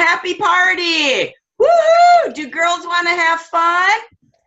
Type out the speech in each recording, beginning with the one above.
happy party. Woohoo! Do girls want to have fun?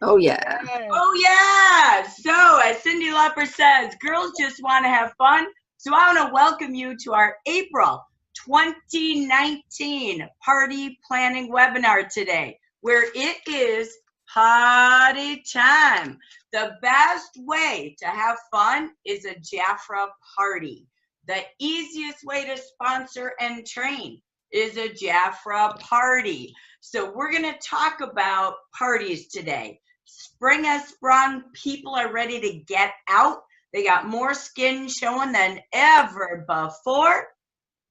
Oh, yeah. Oh, yeah. So, as Cyndi Lauper says, girls just want to have fun. So, I want to welcome you to our April 2019 party planning webinar today, where it is party time. The best way to have fun is a Jafra party. The easiest way to sponsor and train is a Jafra party. So we're going to talk about parties today. Spring has sprung. People are ready to get out. They got more skin showing than ever before.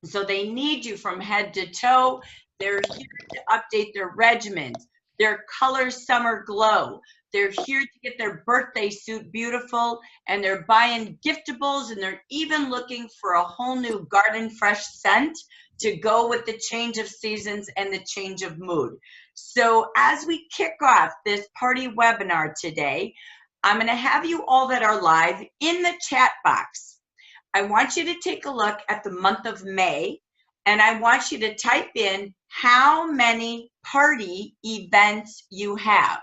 So they need you from head to toe. They're here to update their regimens, their color summer glow. They're here to get their birthday suit beautiful, and they're buying giftables, and they're even looking for a whole new garden fresh scent to go with the change of seasons and the change of mood. So as we kick off this party webinar today, I'm going to have you all that are live in the chat box. I want you to take a look at the month of May, and I want you to type in how many party events you have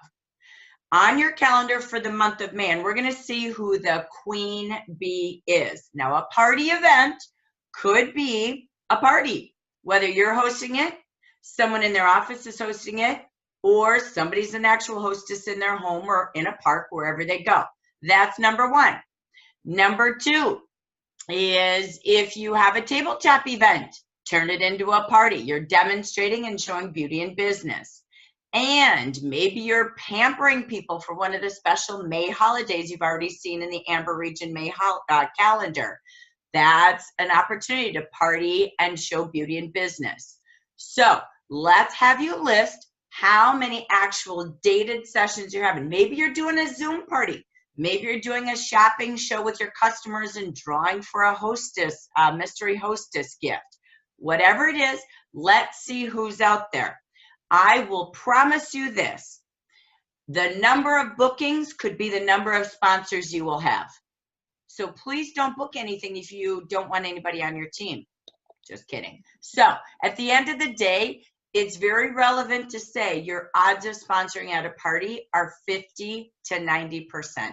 on your calendar for the month of May, and we're going to see who the queen bee is. Now, a party event could be a party, whether you're hosting it, someone in their office is hosting it, or somebody's an actual hostess in their home or in a park, wherever they go. That's number one. Number two is if you have a tabletop event, turn it into a party. You're demonstrating and showing beauty in business. And maybe you're pampering people for one of the special May holidays you've already seen in the Amber Region May calendar. That's an opportunity to party and show beauty in business. So let's have you list how many actual dated sessions you're having. Maybe you're doing a Zoom party. Maybe you're doing a shopping show with your customers and drawing for a hostess, a mystery hostess gift. Whatever it is, let's see who's out there. I will promise you this. The number of bookings could be the number of sponsors you will have. So please don't book anything if you don't want anybody on your team. Just kidding. So at the end of the day, it's very relevant to say your odds of sponsoring at a party are 50 to 90%.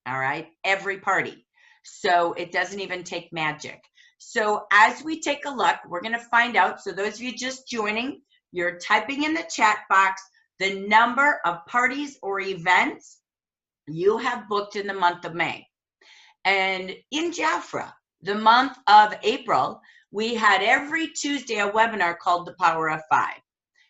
All right, every party. So it doesn't even take magic. So as we take a look, we're going to find out. So those of you just joining, you're typing in the chat box the number of parties or events you have booked in the month of May. And in Jafra, the month of April, we had every Tuesday a webinar called The Power of Five.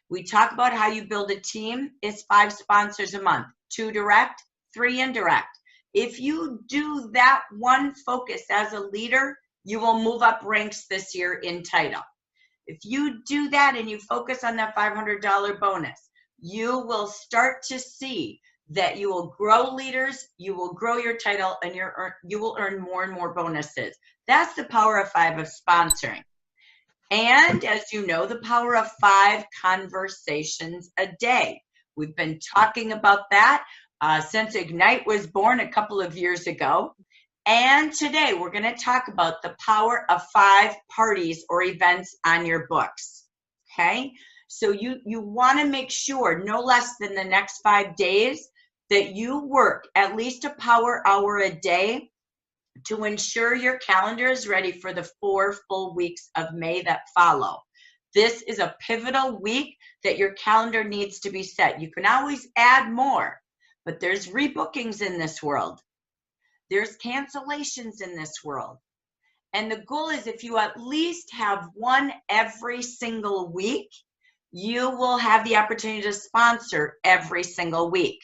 We talk about how you build a team. It's 5 sponsors a month, 2 direct, 3 indirect. If you do that one focus as a leader, you will move up ranks this year in title. If you do that and you focus on that $500 bonus, you will start to see that you will grow leaders, you will grow your title, and you will earn more and more bonuses. That's the power of 5 of sponsoring. And as you know, the power of 5 conversations a day. We've been talking about that since Ignite was born a couple of years ago. And today we're going to talk about the power of 5 parties or events on your books. Okay? So you want to make sure no less than the next 5 days that you work at least a power hour a day to ensure your calendar is ready for the 4 full weeks of May that follow. This is a pivotal week that your calendar needs to be set. You can always add more, but there's rebookings in this world. There's cancellations in this world. And the goal is if you at least have one every single week, you will have the opportunity to sponsor every single week.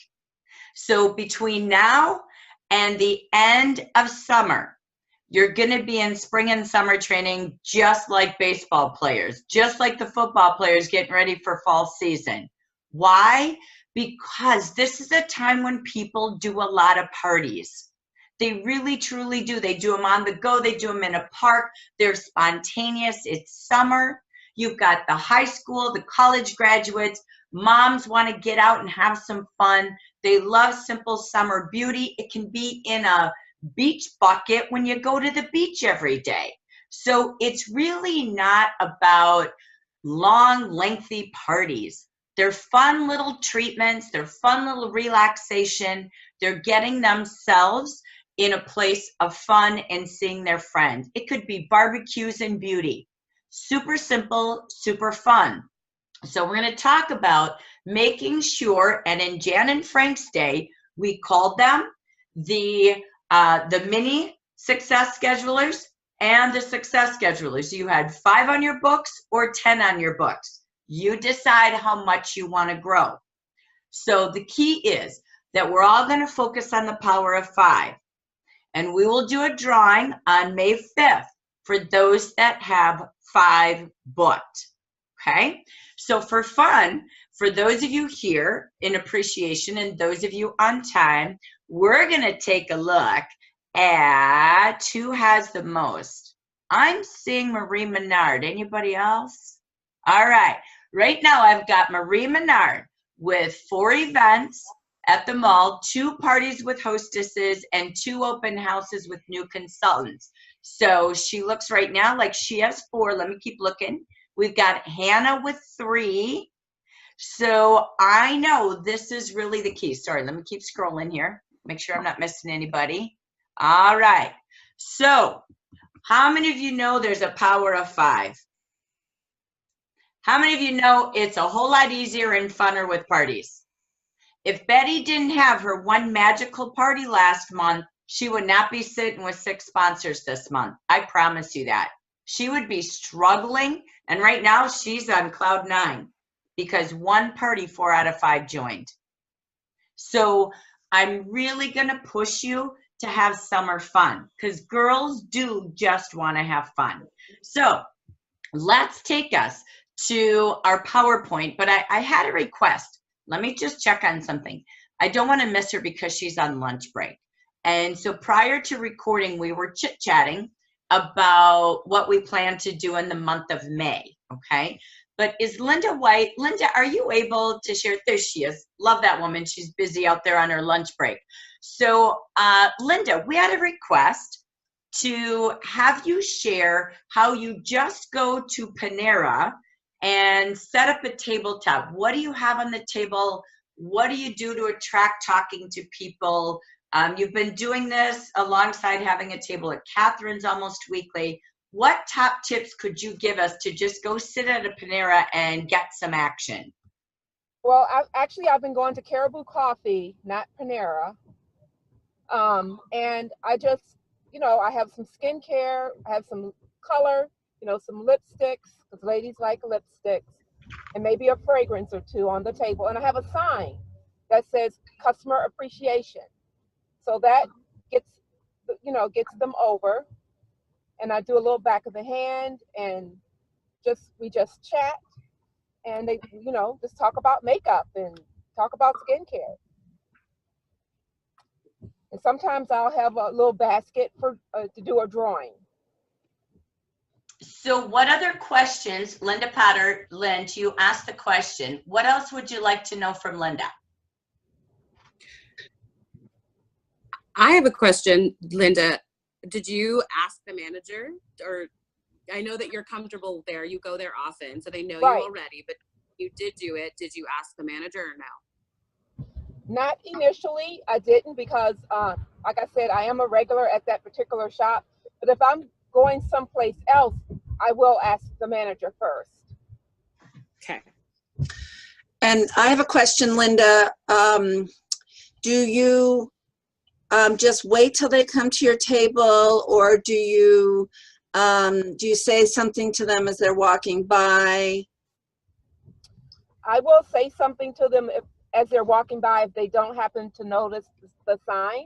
So between now and the end of summer, you're going to be in spring and summer training just like baseball players, just like the football players getting ready for fall season. Why? Because this is a time when people do a lot of parties. They really, truly do. They do them on the go. They do them in a park. They're spontaneous. It's summer. You've got the high school, the college graduates. Moms want to get out and have some fun. They love simple summer beauty. It can be in a beach bucket when you go to the beach every day. So it's really not about long, lengthy parties. They're fun little treatments. They're fun little relaxation. They're getting themselves in a place of fun and seeing their friends. It could be barbecues and beauty. Super simple, super fun. So we're going to talk about making sure, and in Jan and Frank's day, we called them the mini success schedulers and the success schedulers. You had 5 on your books or 10 on your books. You decide how much you want to grow. So the key is that we're all going to focus on the power of 5. And we will do a drawing on May 5th for those that have 5 booked. Okay? So for fun, for those of you here in appreciation and those of you on time, we're going to take a look at who has the most. I'm seeing Marie Menard. Anybody else? All right. Right now, I've got Marie Menard with 4 events at the mall, 2 parties with hostesses, and 2 open houses with new consultants. So she looks right now like she has 4. Let me keep looking. We've got Hannah with 3. So I know this is really the key. Sorry, let me keep scrolling here. Make sure I'm not missing anybody. All right. So how many of you know there's a power of 5? How many of you know it's a whole lot easier and funner with parties? If Betty didn't have her one magical party last month, she would not be sitting with 6 sponsors this month. I promise you that. She would be struggling, and right now she's on cloud 9 because 1 party 4 out of 5 joined. So I'm really going to push you to have summer fun because girls do just want to have fun. So let's take us to our PowerPoint, but I had a request. Let me just check on something. I don't want to miss her because she's on lunch break. And so prior to recording, we were chit-chatting about what we plan to do in the month of May, okay? But is Linda White, Linda, are you able to share? There she is. Love that woman. She's busy out there on her lunch break. So Linda, we had a request to have you share how you just go to Panera and set up a tabletop. What do you have on the table? What do you do to attract talking to people? You've been doing this alongside having a table at Catherine's almost weekly. What top tips could you give us to just go sit at a Panera and get some action? Well, I've been going to Caribou Coffee, not Panera. And I just, I have some skincare, I have some color, some lipsticks, because ladies like lipsticks, and maybe a fragrance or 2 on the table. And I have a sign that says customer appreciation. So that gets them over. And I do a little back of the hand, and we just chat, and they, just talk about makeup and talk about skincare. And sometimes I'll have a little basket for to do a drawing. So what other questions, Linda Potter, Lynn, you asked the question, what else would you like to know from Linda? I have a question, Linda. Did you ask the manager, or I know that you're comfortable there, you go there often, so they know Right. you already, but you did do it. Did you ask the manager or no? Not initially, I didn't, because like I said, I am a regular at that particular shop. But if I'm going someplace else, I will ask the manager first. Okay. And I have a question, Linda. Do you just wait till they come to your table, or do you say something to them as they're walking by? I will say something to them as they're walking by if they don't happen to notice the sign.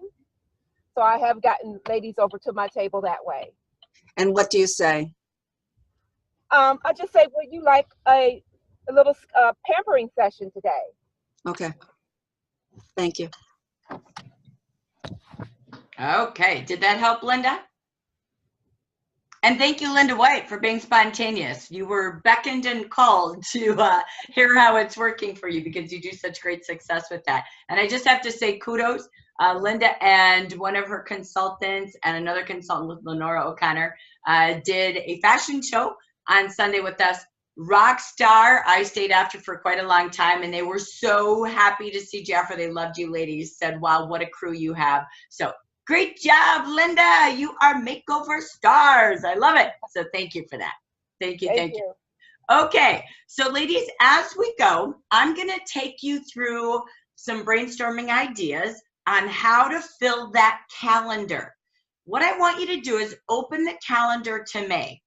So I have gotten ladies over to my table that way. And what do you say? I just say, would you like a little pampering session today? Okay. Thank you. Okay, did that help, Linda? And thank you, Linda White, for being spontaneous. You were beckoned and called to hear how it's working for you because you do such great success with that. And I just have to say kudos, Linda and one of her consultants and another consultant with Lenora O'Connor did a fashion show on Sunday with us. Rockstar, I stayed after for quite a long time, and they were so happy to see Jafra. They loved you ladies, said, wow, what a crew you have. So great job, Linda. You are makeover stars. I love it. So thank you for that. Thank you. Thank you. Okay, so ladies, as we go, I'm going to take you through some brainstorming ideas on how to fill that calendar. What I want you to do is open the calendar to May.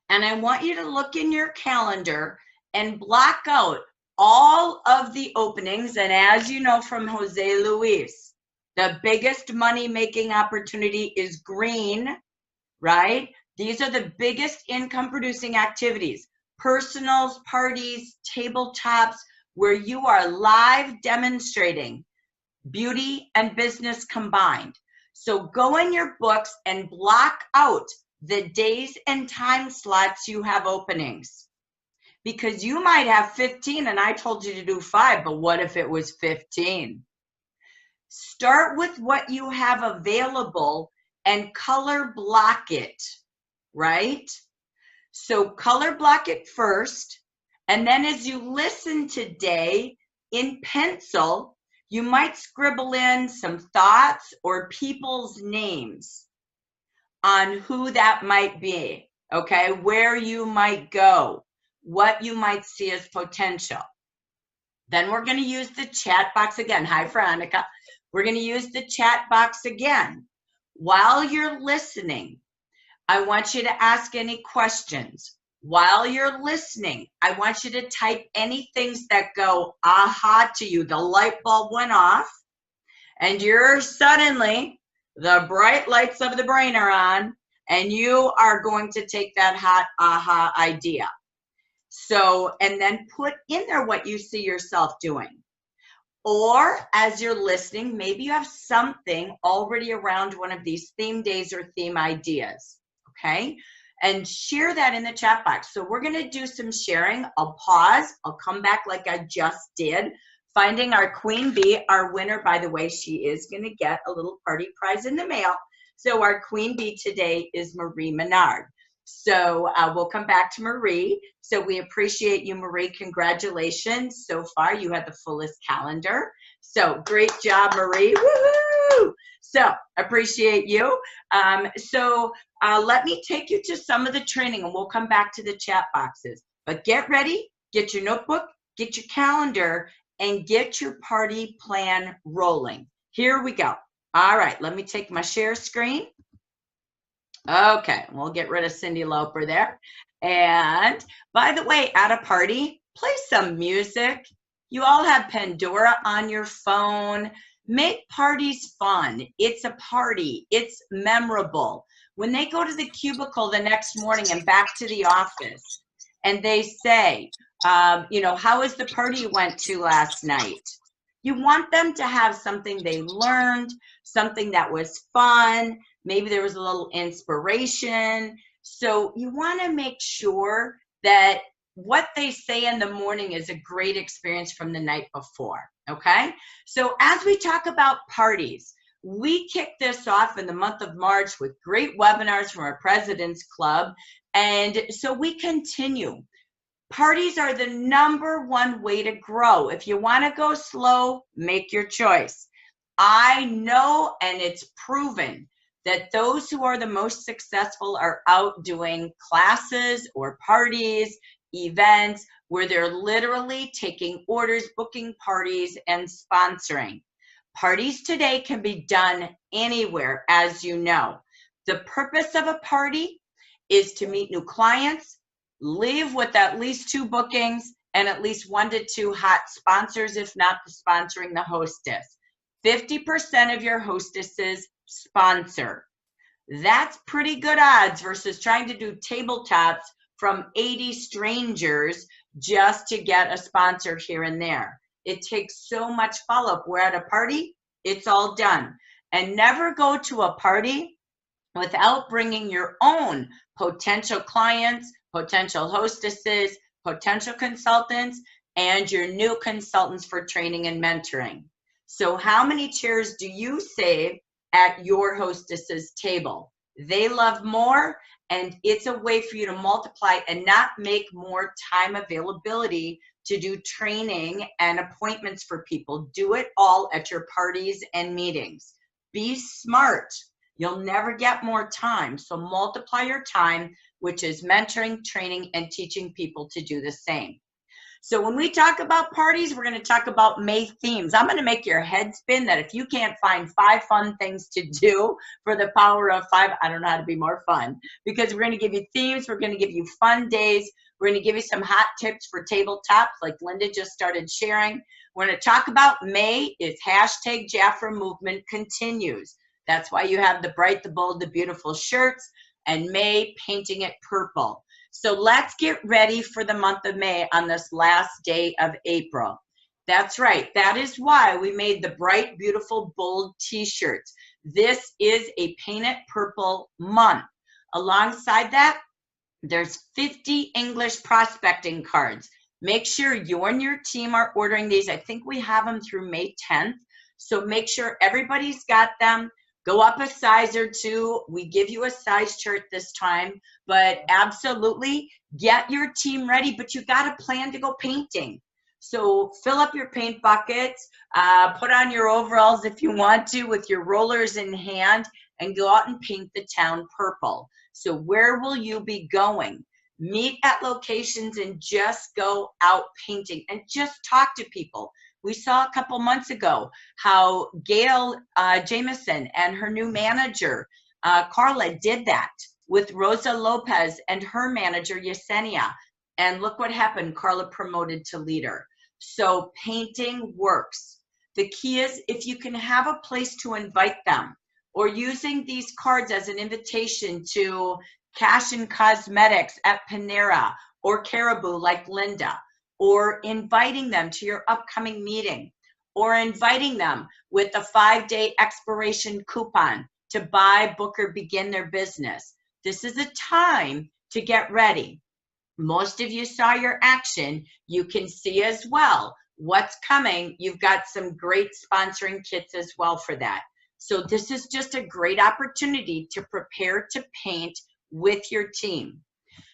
And I want you to look in your calendar and block out all of the openings. And as you know from Jose Luis, the biggest money-making opportunity is green, right? These are the biggest income-producing activities. Personals, parties, tabletops, where you are live demonstrating beauty and business combined. So go in your books and block out the days and time slots you have openings, because you might have 15 and I told you to do 5, but what if it was 15? Start with what you have available and color block it, right? So color block it first, and then as you listen today in pencil, you might scribble in some thoughts or people's names on who that might be, okay? Where you might go, what you might see as potential. Then we're gonna use the chat box again. Hi, Veronica. We're gonna use the chat box again. While you're listening, I want you to ask any questions. While you're listening, I want you to type any things that go aha to you. The light bulb went off and you're suddenly, the bright lights of the brain are on, and you are going to take that hot aha idea. So, and then put in there what you see yourself doing. Or as you're listening, maybe you have something already around one of these theme days or theme ideas, okay? And share that in the chat box. So we're gonna do some sharing. I'll pause, I'll come back like I just did. Finding our Queen Bee, our winner, by the way, she is going to get a little party prize in the mail. So our Queen Bee today is Marie Menard. So we'll come back to Marie. So we appreciate you, Marie. Congratulations. So far, you had the fullest calendar. So great job, Marie. Woohoo! So appreciate you. Let me take you to some of the training, and we'll come back to the chat boxes. But get ready, get your notebook, get your calendar, and get your party plan rolling. Here we go. All right, let me take my share screen. Okay, we'll get rid of Cindy Lauper there. And by the way, at a party, play some music. You all have Pandora on your phone. Make parties fun. It's a party. It's memorable. When they go to the cubicle the next morning and back to the office, and they say, you know, how was the party you went to last night? You want them to have something they learned, something that was fun. Maybe there was a little inspiration. So you want to make sure that what they say in the morning is a great experience from the night before, okay? So as we talk about parties, we kicked this off in the month of March with great webinars from our President's Club. And so we continue. Parties are the #1 way to grow. If you want to go slow, make your choice. I know, and it's proven, that those who are the most successful are out doing classes or parties, events, where they're literally taking orders, booking parties, and sponsoring. Parties today can be done anywhere, as you know. The purpose of a party is to meet new clients, leave with at least 2 bookings, and at least 1 to 2 hot sponsors, if not the sponsoring the hostess. 50% of your hostesses sponsor. That's pretty good odds versus trying to do tabletops from 80 strangers just to get a sponsor here and there. It takes so much follow-up. We're at a party, it's all done. And never go to a party without bringing your own potential clients, potential hostesses, potential consultants, and your new consultants for training and mentoring. So how many chairs do you save at your hostess's table? They love more, and it's a way for you to multiply and not make more time availability to do training and appointments for people. Do it all at your parties and meetings. Be smart. You'll never get more time. So multiply your time, which is mentoring, training, and teaching people to do the same. So when we talk about parties, we're going to talk about May themes. I'm going to make your head spin that if you can't find 5 fun things to do for the power of 5, I don't know how to be more fun, because we're going to give you themes. We're going to give you fun days. We're going to give you some hot tips for tabletops like Linda just started sharing. We're going to talk about May is hashtag Jafra movement continues. That's why you have the bright, the bold, the beautiful shirts, and May painting it purple. So let's get ready for the month of May on this last day of April. That's right. That is why we made the bright, beautiful, bold t-shirts. This is a Paint It Purple month. Alongside that, there's 50 English prospecting cards. Make sure you and your team are ordering these. I think we have them through May 10th. So make sure everybody's got them. Go up a size or 2. We give you a size chart this time, but absolutely get your team ready, but you got to plan to go painting. So fill up your paint buckets, put on your overalls if you want to with your rollers in hand, and go out and paint the town purple. So where will you be going? Meet at locations and just go out painting and just talk to people. We saw a couple months ago how Gail Jameson and her new manager, Carla, did that with Rosa Lopez and her manager, Yesenia. And look what happened. Carla promoted to leader. So painting works. The key is if you can have a place to invite them, or using these cards as an invitation to Cash and Cosmetics at Panera or Caribou like Linda, or inviting them to your upcoming meeting, or inviting them with a 5-day expiration coupon to buy, book, or begin their business. This is a time to get ready. Most of you saw your action. You can see as well what's coming. You've got some great sponsoring kits as well for that. So this is just a great opportunity to prepare to paint with your team.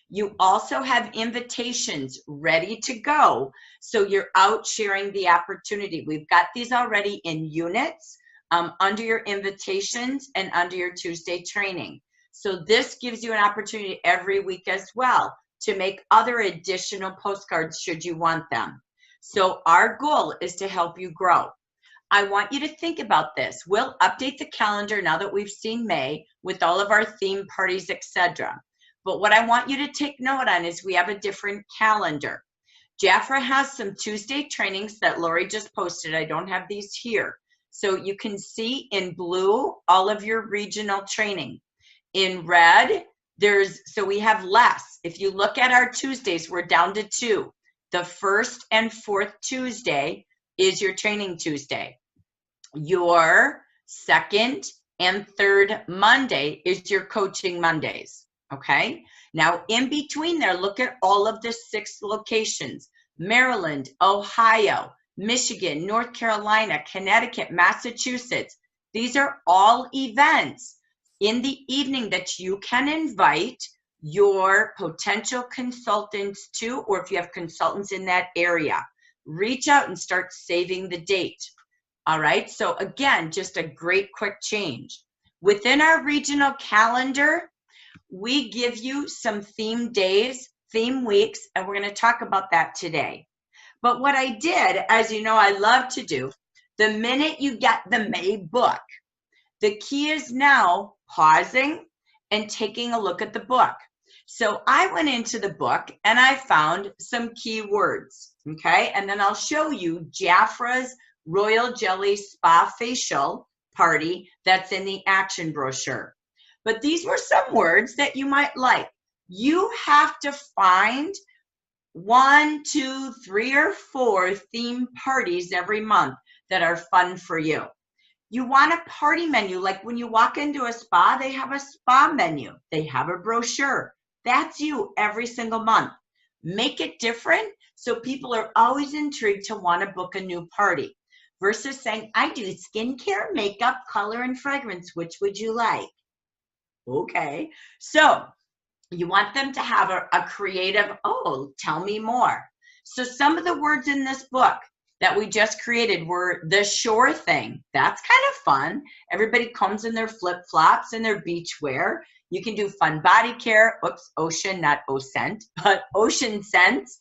You also have invitations ready to go, so you're out sharing the opportunity. We've got these already in units under your invitations and under your Tuesday training. So this gives you an opportunity every week as well to make other additional postcards should you want them. So our goal is to help you grow. I want you to think about this. We'll update the calendar now that we've seen May with all of our theme parties, etc. But what I want you to take note on is we have a different calendar. Jafra has some Tuesday trainings that Lori just posted. I don't have these here. So you can see in blue all of your regional training. In red, so we have less. If you look at our Tuesdays, we're down to 2. The first and fourth Tuesday is your training Tuesday. Your second and third Monday is your coaching Mondays. Okay, now in between there, look at all of the 6 locations: Maryland, Ohio, Michigan, North Carolina, Connecticut, Massachusetts. These are all events in the evening that you can invite your potential consultants to, or if you have consultants in that area, reach out and start saving the date. All right, so again, just a great quick change. Within our regional calendar, we give you some theme days, theme weeks, and we're going to talk about that today. But what I did, as you know, I love to do, the minute you get the May book, the key is now pausing and taking a look at the book. So I went into the book and I found some key words, okay? And then I'll show you Jafra's Royal Jelly Spa Facial Party that's in the action brochure. But these were some words that you might like. You have to find 1, 2, 3, or 4 theme parties every month that are fun for you. You want a party menu, like when you walk into a spa, they have a spa menu. They have a brochure. That's you every single month. Make it different so people are always intrigued to want to book a new party versus saying, I do skincare, makeup, color, and fragrance. Which would you like? Okay. So you want them to have a creative, oh, tell me more. So some of the words in this book that we just created were the sure thing. That's kind of fun. Everybody comes in their flip-flops and their beach wear. You can do fun body care. Oops, ocean, not OSCENT, but ocean scents,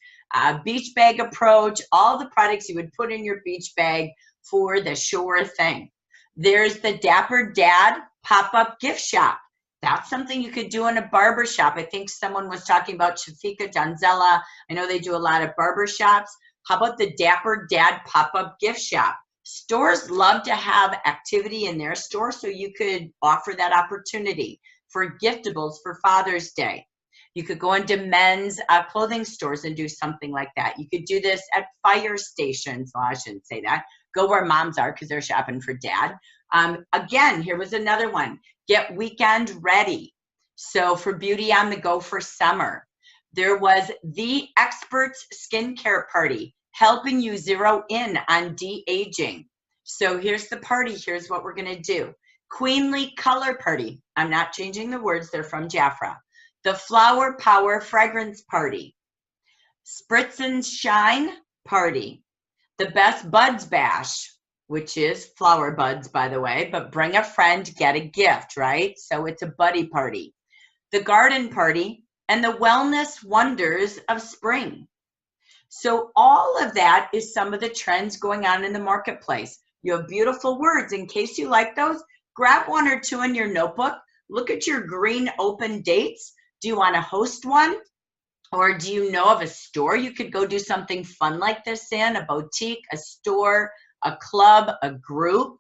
beach bag approach, all the products you would put in your beach bag for the sure thing. There's the Dapper Dad pop-up gift shop. That's something you could do in a barber shop. I think someone was talking about Shafika Donzella. I know they do a lot of barber shops. How about the Dapper Dad pop-up gift shop? Stores love to have activity in their store, so you could offer that opportunity for giftables for Father's Day. You could go into men's clothing stores and do something like that. You could do this at fire stations. Well, I shouldn't say that. Go where moms are because they're shopping for dad. Again, here was another one. Get weekend ready. So for beauty on the go for summer. There was the Experts Skincare Party, helping you zero in on de-aging. So here's the party. Here's what we're going to do. Queenly Color Party. I'm not changing the words. They're from Jafra. The Flower Power Fragrance Party. Spritz and Shine Party. The Best Buds Bash, which is flower buds, by the way, but bring a friend, get a gift, right? So it's a buddy party. The Garden Party and the Wellness Wonders of Spring. So all of that is some of the trends going on in the marketplace. You have beautiful words. In case you like those, grab one or two in your notebook. Look at your green open dates. Do you want to host one? Or do you know of a store you could go do something fun like this in? A boutique, a store, a club, a group?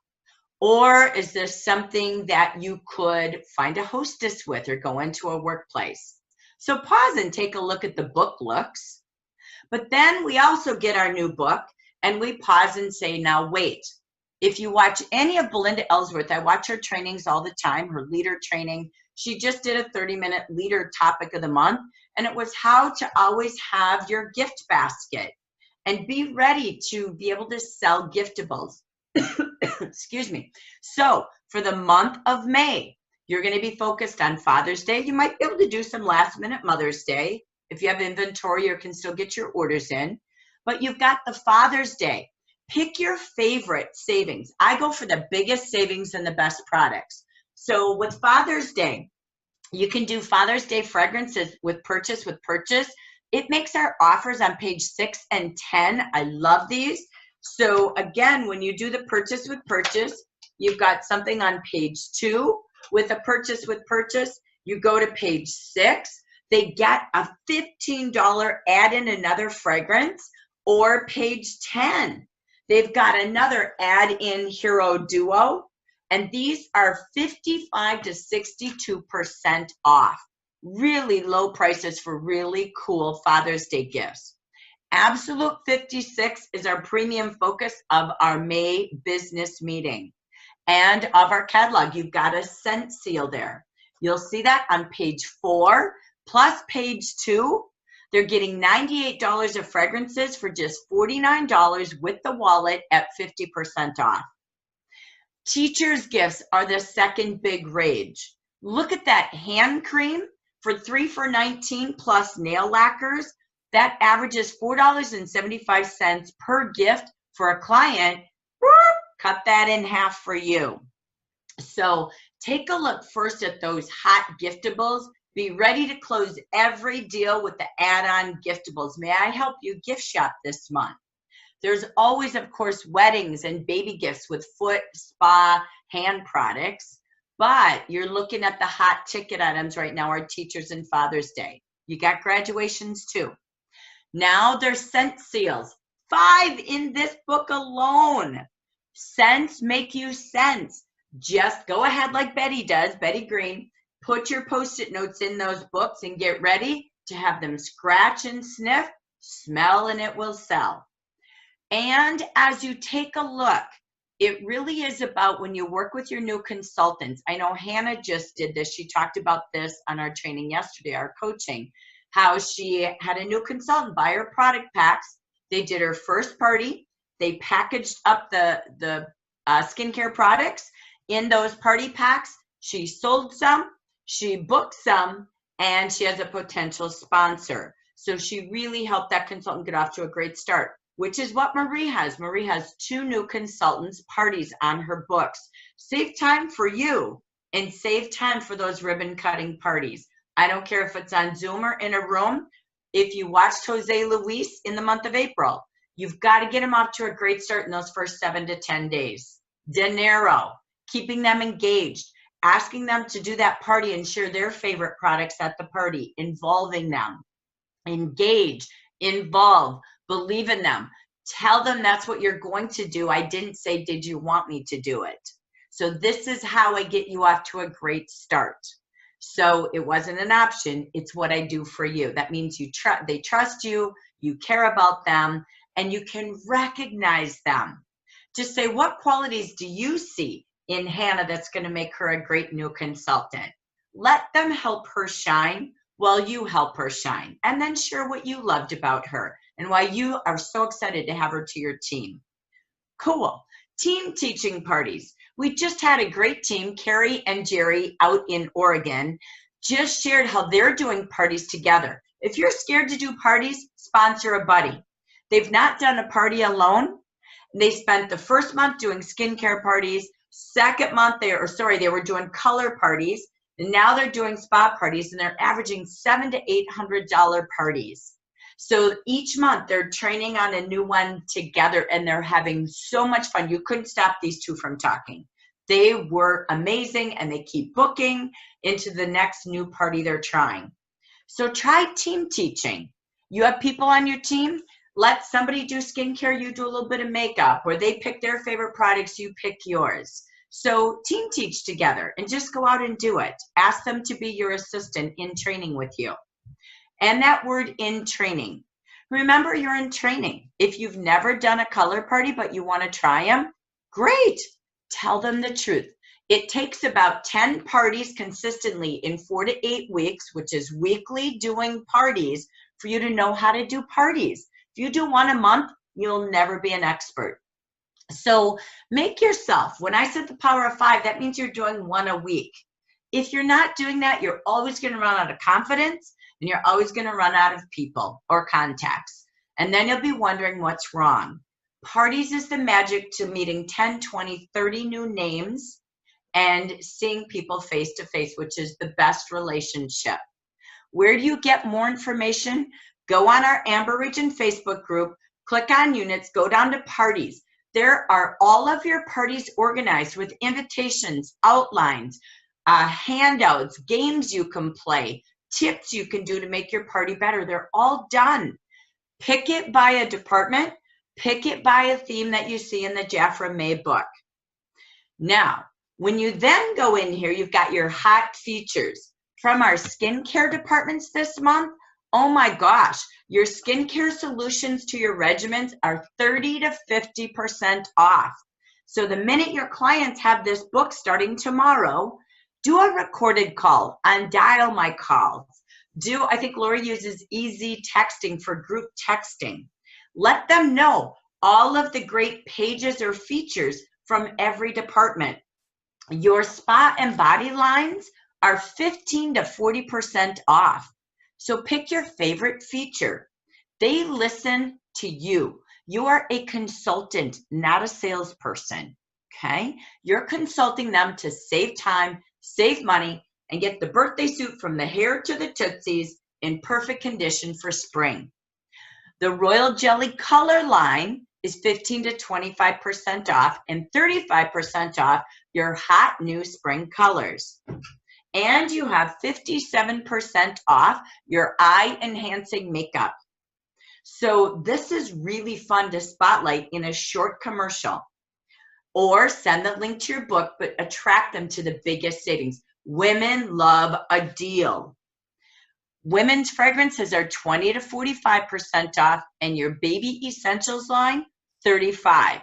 Or is there something that you could find a hostess with or go into a workplace? So pause and take a look at the book looks. But then we also get our new book and we pause and say, now wait. If you watch any of Belinda Ellsworth, I watch her trainings all the time, her leader training. She just did a 30-minute leader topic of the month, and it was how to always have your gift basket and be ready to be able to sell giftables. Excuse me. So for the month of May, you're going to be focused on Father's Day. You might be able to do some last-minute Mother's Day. If you have inventory, you can still get your orders in. But you've got the Father's Day. Pick your favorite savings. I go for the biggest savings and the best products. So with Father's Day, you can do Father's Day fragrances with purchase. It makes our offers on page 6 and 10. I love these. So again, when you do the purchase with purchase, you've got something on page 2 with a purchase with purchase. You go to page 6, they get a $15 add in another fragrance, or page 10. They've got another add in Hero Duo, and these are 55 to 62% off. Really low prices for really cool Father's Day gifts. Absolute 56 is our premium focus of our May business meeting and of our catalog. You've got a scent seal there. You'll see that on page 4 plus page 2. They're getting $98 of fragrances for just $49 with the wallet at 50% off. Teachers' gifts are the second big rage. Look at that hand cream for 3 for $19 plus nail lacquers. That averages $4.75 per gift for a client. Cut that in half for you. So take a look first at those hot giftables. Be ready to close every deal with the add-on giftables. May I help you gift shop this month? There's always, of course, weddings and baby gifts with foot, spa, hand products. But you're looking at the hot ticket items right now, our Teachers and Father's Day. You got graduations too. Now there's scent seals. 5 in this book alone. Scents make you sense. Just go ahead like Betty does, Betty Green. Put your Post-it notes in those books and get ready to have them scratch and sniff, smell, and it will sell. And as you take a look, it really is about when you work with your new consultants. I know Hannah just did this. She talked about this on our training yesterday, our coaching, how she had a new consultant buy her product packs. They did her first party. They packaged up the skincare products in those party packs. She sold some. She books them, and she has a potential sponsor. So she really helped that consultant get off to a great start, which is what Marie has. Marie has 2 new consultants parties on her books. Save time for you and save time for those ribbon cutting parties. I don't care if it's on Zoom or in a room. If you watched Jose Luis in the month of April, you've got to get them off to a great start in those first 7 to 10 days. De Niro, keeping them engaged, asking them to do that party and share their favorite products at the party, involving them. Engage, involve, believe in them. Tell them that's what you're going to do. I didn't say, did you want me to do it? So this is how I get you off to a great start. So it wasn't an option. It's what I do for you. That means they trust you, you care about them, and you can recognize them. Just say, what qualities do you see in Hannah that's going to make her a great new consultant? Let them help her shine while you help her shine. And then share what you loved about her and why you are so excited to have her to your team. Cool. Team teaching parties. We just had a great team. Carrie and Jerry out in Oregon just shared how they're doing parties together. If you're scared to do parties, sponsor a buddy. They've not done a party alone. They spent the first month doing skincare parties. Second month, they were doing color parties. And now they're doing spa parties, and they're averaging $700 to $800 parties. So each month they're training on a new one together, and they're having so much fun. You couldn't stop these 2 from talking. They were amazing, and they keep booking into the next new party they're trying. So try team teaching. You have people on your team, let somebody do skincare, you do a little bit of makeup, or they pick their favorite products, you pick yours. So team teach together and just go out and do it. Ask them to be your assistant in training with you. And that word, in training. Remember, you're in training. If you've never done a color party but you want to try them, great. Tell them the truth. It takes about 10 parties consistently in 4 to 8 weeks, which is weekly doing parties, for you to know how to do parties. If you do 1 a month, you'll never be an expert. So make yourself, when I said the power of 5, that means you're doing 1 a week. If you're not doing that, you're always going to run out of confidence, and you're always going to run out of people or contacts. And then you'll be wondering what's wrong. Parties is the magic to meeting 10, 20, 30 new names and seeing people face to face, which is the best relationship. Where do you get more information? Go on our Amber Region Facebook group, click on units, go down to parties. There are all of your parties organized with invitations, outlines, handouts, games you can play, tips you can do to make your party better. They're all done. Pick it by a department. Pick it by a theme that you see in the Jafra May book. Now, when you then go in here, you've got your hot features. From our skincare departments this month, oh my gosh, your skincare solutions to your regimens are 30 to 50% off. So the minute your clients have this book starting tomorrow, do a recorded call on Dial My Calls. I think Lori uses easy texting for group texting. Let them know all of the great pages or features from every department. Your spa and body lines are 15 to 40% off. So pick your favorite feature. They listen to you. You are a consultant, not a salesperson, okay? You're consulting them to save time, save money, and get the birthday suit from the hair to the tootsies in perfect condition for spring. The Royal Jelly color line is 15 to 25% off and 35% off your hot new spring colors. And you have 57% off your eye enhancing makeup. So this is really fun to spotlight in a short commercial, or send the link to your book, but attract them to the biggest savings. Women love a deal. Women's fragrances are 20 to 45% off, and your baby essentials line, 35%.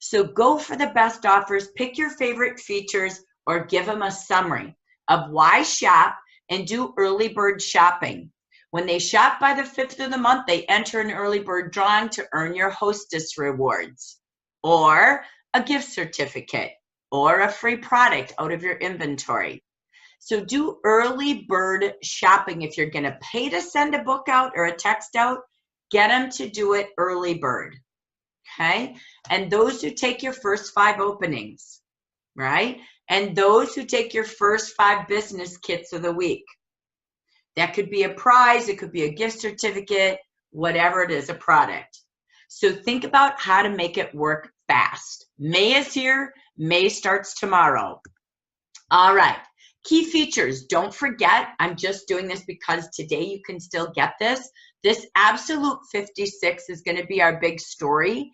So go for the best offers, pick your favorite features, or give them a summary of why shop, and do early bird shopping. When they shop by the 5th of the month, they enter an early bird drawing to earn your hostess rewards, or a gift certificate, or a free product out of your inventory. So do early bird shopping. If you're going to pay to send a book out or a text out, get them to do it early bird. Okay? And those who take your first 5 openings, right? And those who take your first 5 business kits of the week. That could be a prize, it could be a gift certificate, whatever it is, a product. So think about how to make it work fast. May is here, May starts tomorrow. All right, key features. Don't forget, I'm just doing this because today you can still get this. This Absolute 56 is going to be our big story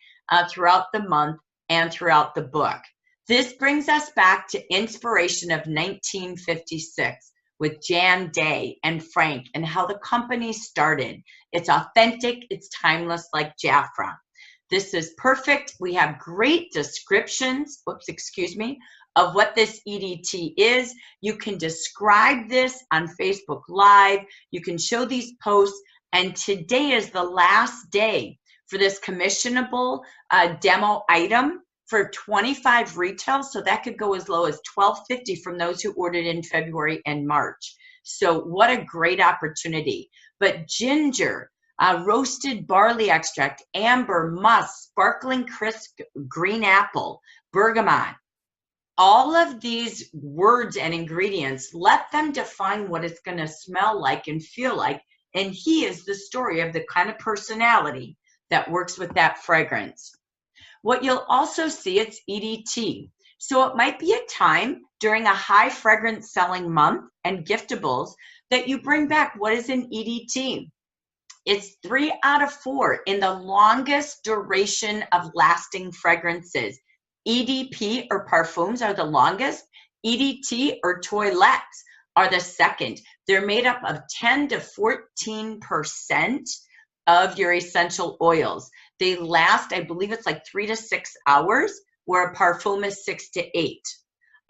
throughout the month and throughout the book. This brings us back to inspiration of 1956 with Jan Day and Frank and how the company started. It's authentic, it's timeless like Jafra. This is perfect. We have great descriptions, of what this EDT is. You can describe this on Facebook Live. You can show these posts. And today is the last day for this commissionable demo item for 25 retail. So that could go as low as $12.50 from those who ordered in February and March. So what a great opportunity. But ginger, roasted barley extract, amber, musk, sparkling crisp green apple, bergamot, all of these words and ingredients, let them define what it's going to smell like and feel like. And he is the story of the kind of personality that works with that fragrance. What you'll also see, it's EDT. So it might be a time during a high fragrance selling month and giftables that you bring back what is an EDT. It's 3 out of 4 in the longest duration of lasting fragrances. EDP or parfums are the longest. EDT or toilettes are the second. They're made up of 10 to 14% of your essential oils. They last, I believe it's like 3 to 6 hours, where a parfum is 6 to 8.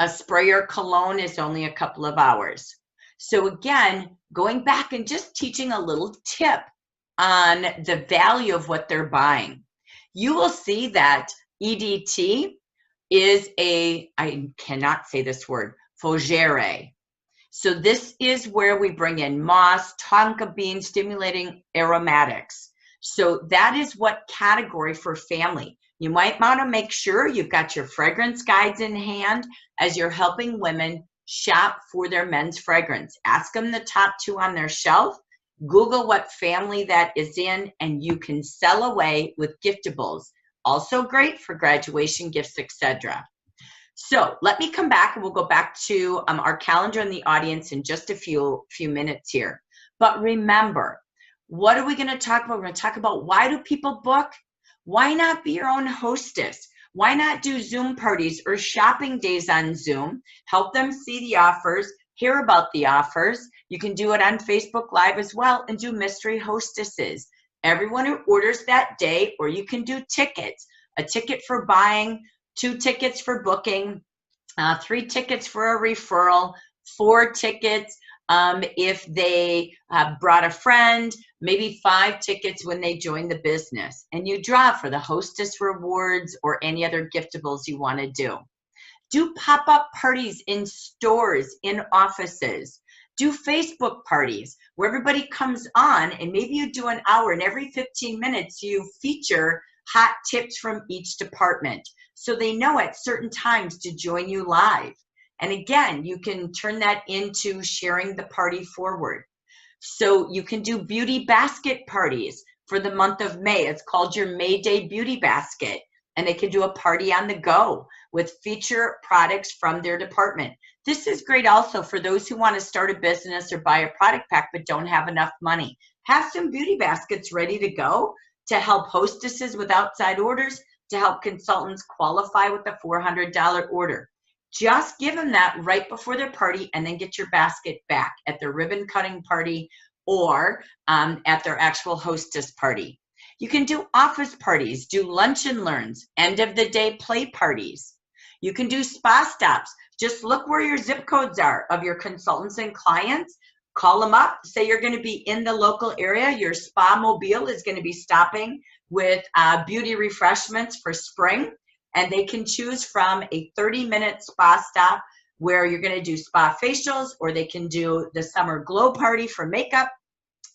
A spray or cologne is only a couple of hours. So again, going back and just teaching a little tip on the value of what they're buying. You will see that EDT is I cannot say this word, fougere. So this is where we bring in moss, tonka bean, stimulating aromatics. So that is what category for family. You might want to make sure you've got your fragrance guides in hand as you're helping women shop for their men's fragrance. Ask them the top 2 on their shelf. Google what family that is in, and you can sell away with giftables. Also great for graduation gifts, etc. So let me come back and we'll go back to our calendar in the audience in just a few minutes here. But remember, what are we going to talk about? We're going to talk about why do people book? Why not be your own hostess? Why not do Zoom parties or shopping days on Zoom? Help them see the offers, hear about the offers. You can do it on Facebook Live as well and do mystery hostesses. Everyone who orders that day, or you can do tickets, a ticket for buying, 2 tickets for booking, 3 tickets for a referral, 4 tickets if they brought a friend, maybe 5 tickets when they join the business. And you draw for the hostess rewards or any other giftables you want to do. Do pop-up parties in stores, in offices. Do Facebook parties where everybody comes on and maybe you do an hour and every 15 minutes you feature hot tips from each department. So they know at certain times to join you live. And again, you can turn that into sharing the party forward. So you can do beauty basket parties for the month of May. It's called your May Day Beauty Basket. And they can do a party on the go with feature products from their department. This is great also for those who want to start a business or buy a product pack but don't have enough money. Have some beauty baskets ready to go to help hostesses with outside orders, to help consultants qualify with a $400 order. Just give them that right before their party and then get your basket back at their ribbon cutting party or at their actual hostess party. You can do office parties, do lunch and learns, end of the day play parties. You can do spa stops. Just look where your zip codes are of your consultants and clients. Call them up, say you're going to be in the local area. Your spa mobile is going to be stopping with beauty refreshments for spring. And they can choose from a 30-minute spa stop where you're going to do spa facials, or they can do the summer glow party for makeup.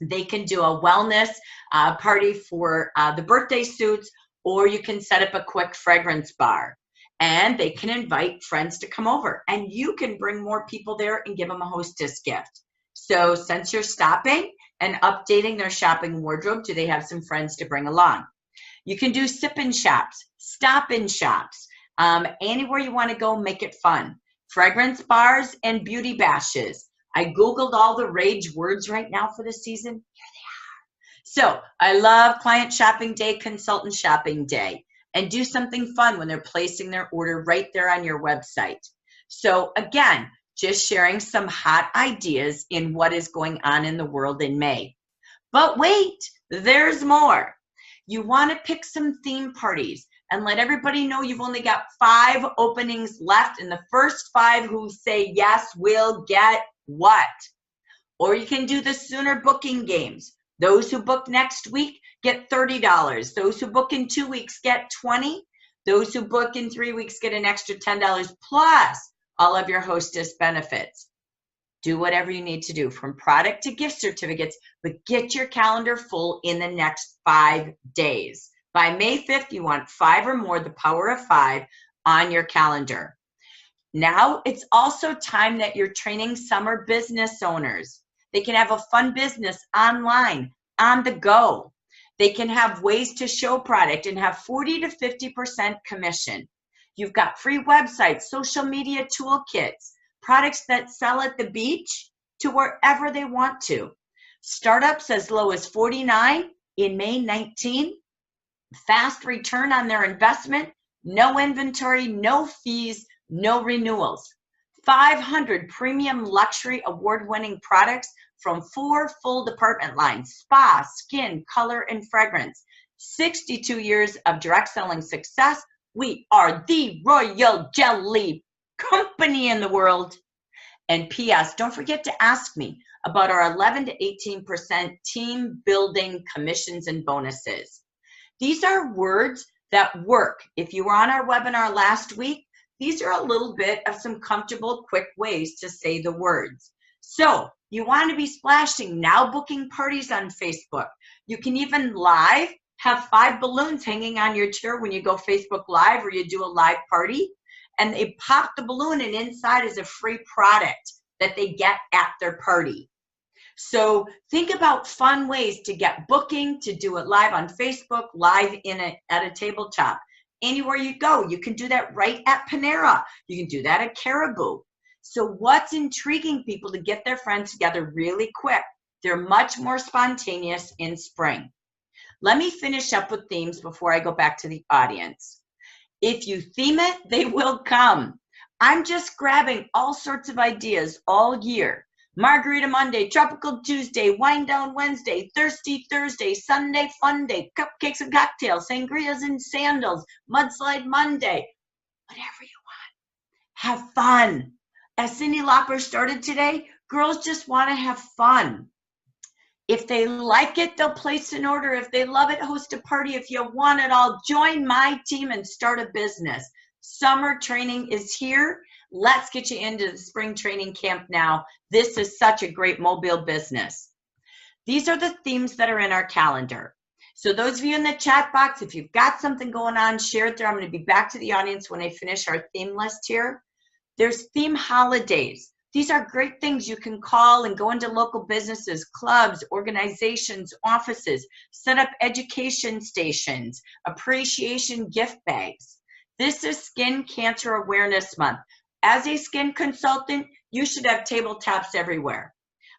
They can do a wellness party for the birthday suits, or you can set up a quick fragrance bar. And they can invite friends to come over, and you can bring more people there and give them a hostess gift. So since you're stopping and updating their shopping wardrobe, do they have some friends to bring along? You can do sip-in shops, stop-in shops, anywhere you want to go, make it fun. Fragrance bars and beauty bashes. I Googled all the rage words right now for the season. Here they are. So I love client shopping day, consultant shopping day, and do something fun when they're placing their order right there on your website. So again, just sharing some hot ideas in what is going on in the world in May. But wait, there's more. You want to pick some theme parties and let everybody know you've only got 5 openings left, and the first 5 who say yes will get what? Or you can do the sooner booking games. Those who book next week get $30. Those who book in 2 weeks get $20. Those who book in 3 weeks get an extra $10 plus all of your hostess benefits. Do whatever you need to do, from product to gift certificates, but get your calendar full in the next 5 days. By May 5th, you want 5 or more, the power of 5, on your calendar. Now it's also time that you're training summer business owners. They can have a fun business online, on the go. They can have ways to show product and have 40 to 50% commission. You've got free websites, social media toolkits, products that sell at the beach to wherever they want to. Startups as low as $49 in May 19. Fast return on their investment, no inventory, no fees, no renewals. 500 premium luxury award-winning products from 4 full department lines: spa, skin, color, and fragrance. 62 years of direct selling success. We are the Royal Jelly company in the world. And P.S., don't forget to ask me about our 11 to 18% team building commissions and bonuses. These are words that work. If you were on our webinar last week, these are a little bit of some comfortable, quick ways to say the words. So you want to be splashing, now booking parties on Facebook. You can even live have 5 balloons hanging on your chair when you go Facebook Live or you do a live party, and they pop the balloon and inside is a free product that they get at their party. So think about fun ways to get booking, to do it live on Facebook, live at a tabletop. Anywhere you go, you can do that right at Panera. You can do that at Caribou. So what's intriguing people to get their friends together really quick? They're much more spontaneous in spring. Let me finish up with themes before I go back to the audience. If you theme it, they will come. I'm just grabbing all sorts of ideas all year. Margarita Monday, Tropical Tuesday, Wind Down Wednesday, Thirsty Thursday, Sunday Fun Day, Cupcakes and Cocktails, Sangrias and Sandals, Mudslide Monday, whatever you want. Have fun. As Cyndi Lauper started today, girls just want to have fun. If they like it, they'll place an order. If they love it, host a party. If you want it all, join my team and start a business. Summer training is here. Let's get you into the spring training camp now. This is such a great mobile business. These are the themes that are in our calendar. So those of you in the chat box, if you've got something going on, share it there. I'm going to be back to the audience when I finish our theme list here. There's theme holidays. These are great things you can call and go into local businesses, clubs, organizations, offices, set up education stations, appreciation gift bags. This is Skin Cancer Awareness Month. As a skin consultant, you should have tabletops everywhere.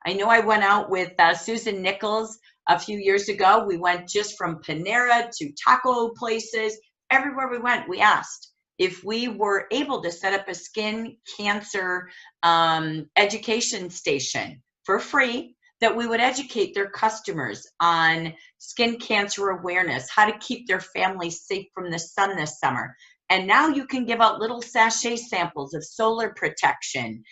I know I went out with Susan Nichols a few years ago. We went just from Panera to taco places. Everywhere we went, we asked if we were able to set up a skin cancer education station for free, that we would educate their customers on skin cancer awareness, how to keep their families safe from the sun this summer. And now you can give out little sachet samples of solar protection,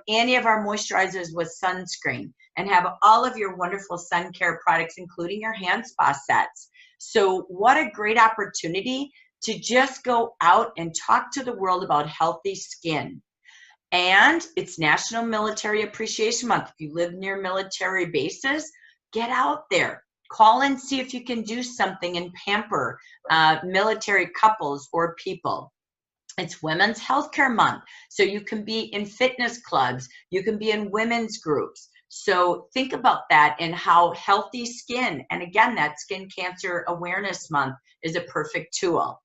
any of our moisturizers with sunscreen, and have all of your wonderful sun care products, including your hand spa sets. So what a great opportunity to just go out and talk to the world about healthy skin. And it's National Military Appreciation Month. If you live near military bases, get out there. Call and see if you can do something and pamper military couples or people. It's Women's Healthcare Month. So you can be in fitness clubs. You can be in women's groups. So think about that and how healthy skin, and again, that Skin Cancer Awareness Month is a perfect tool.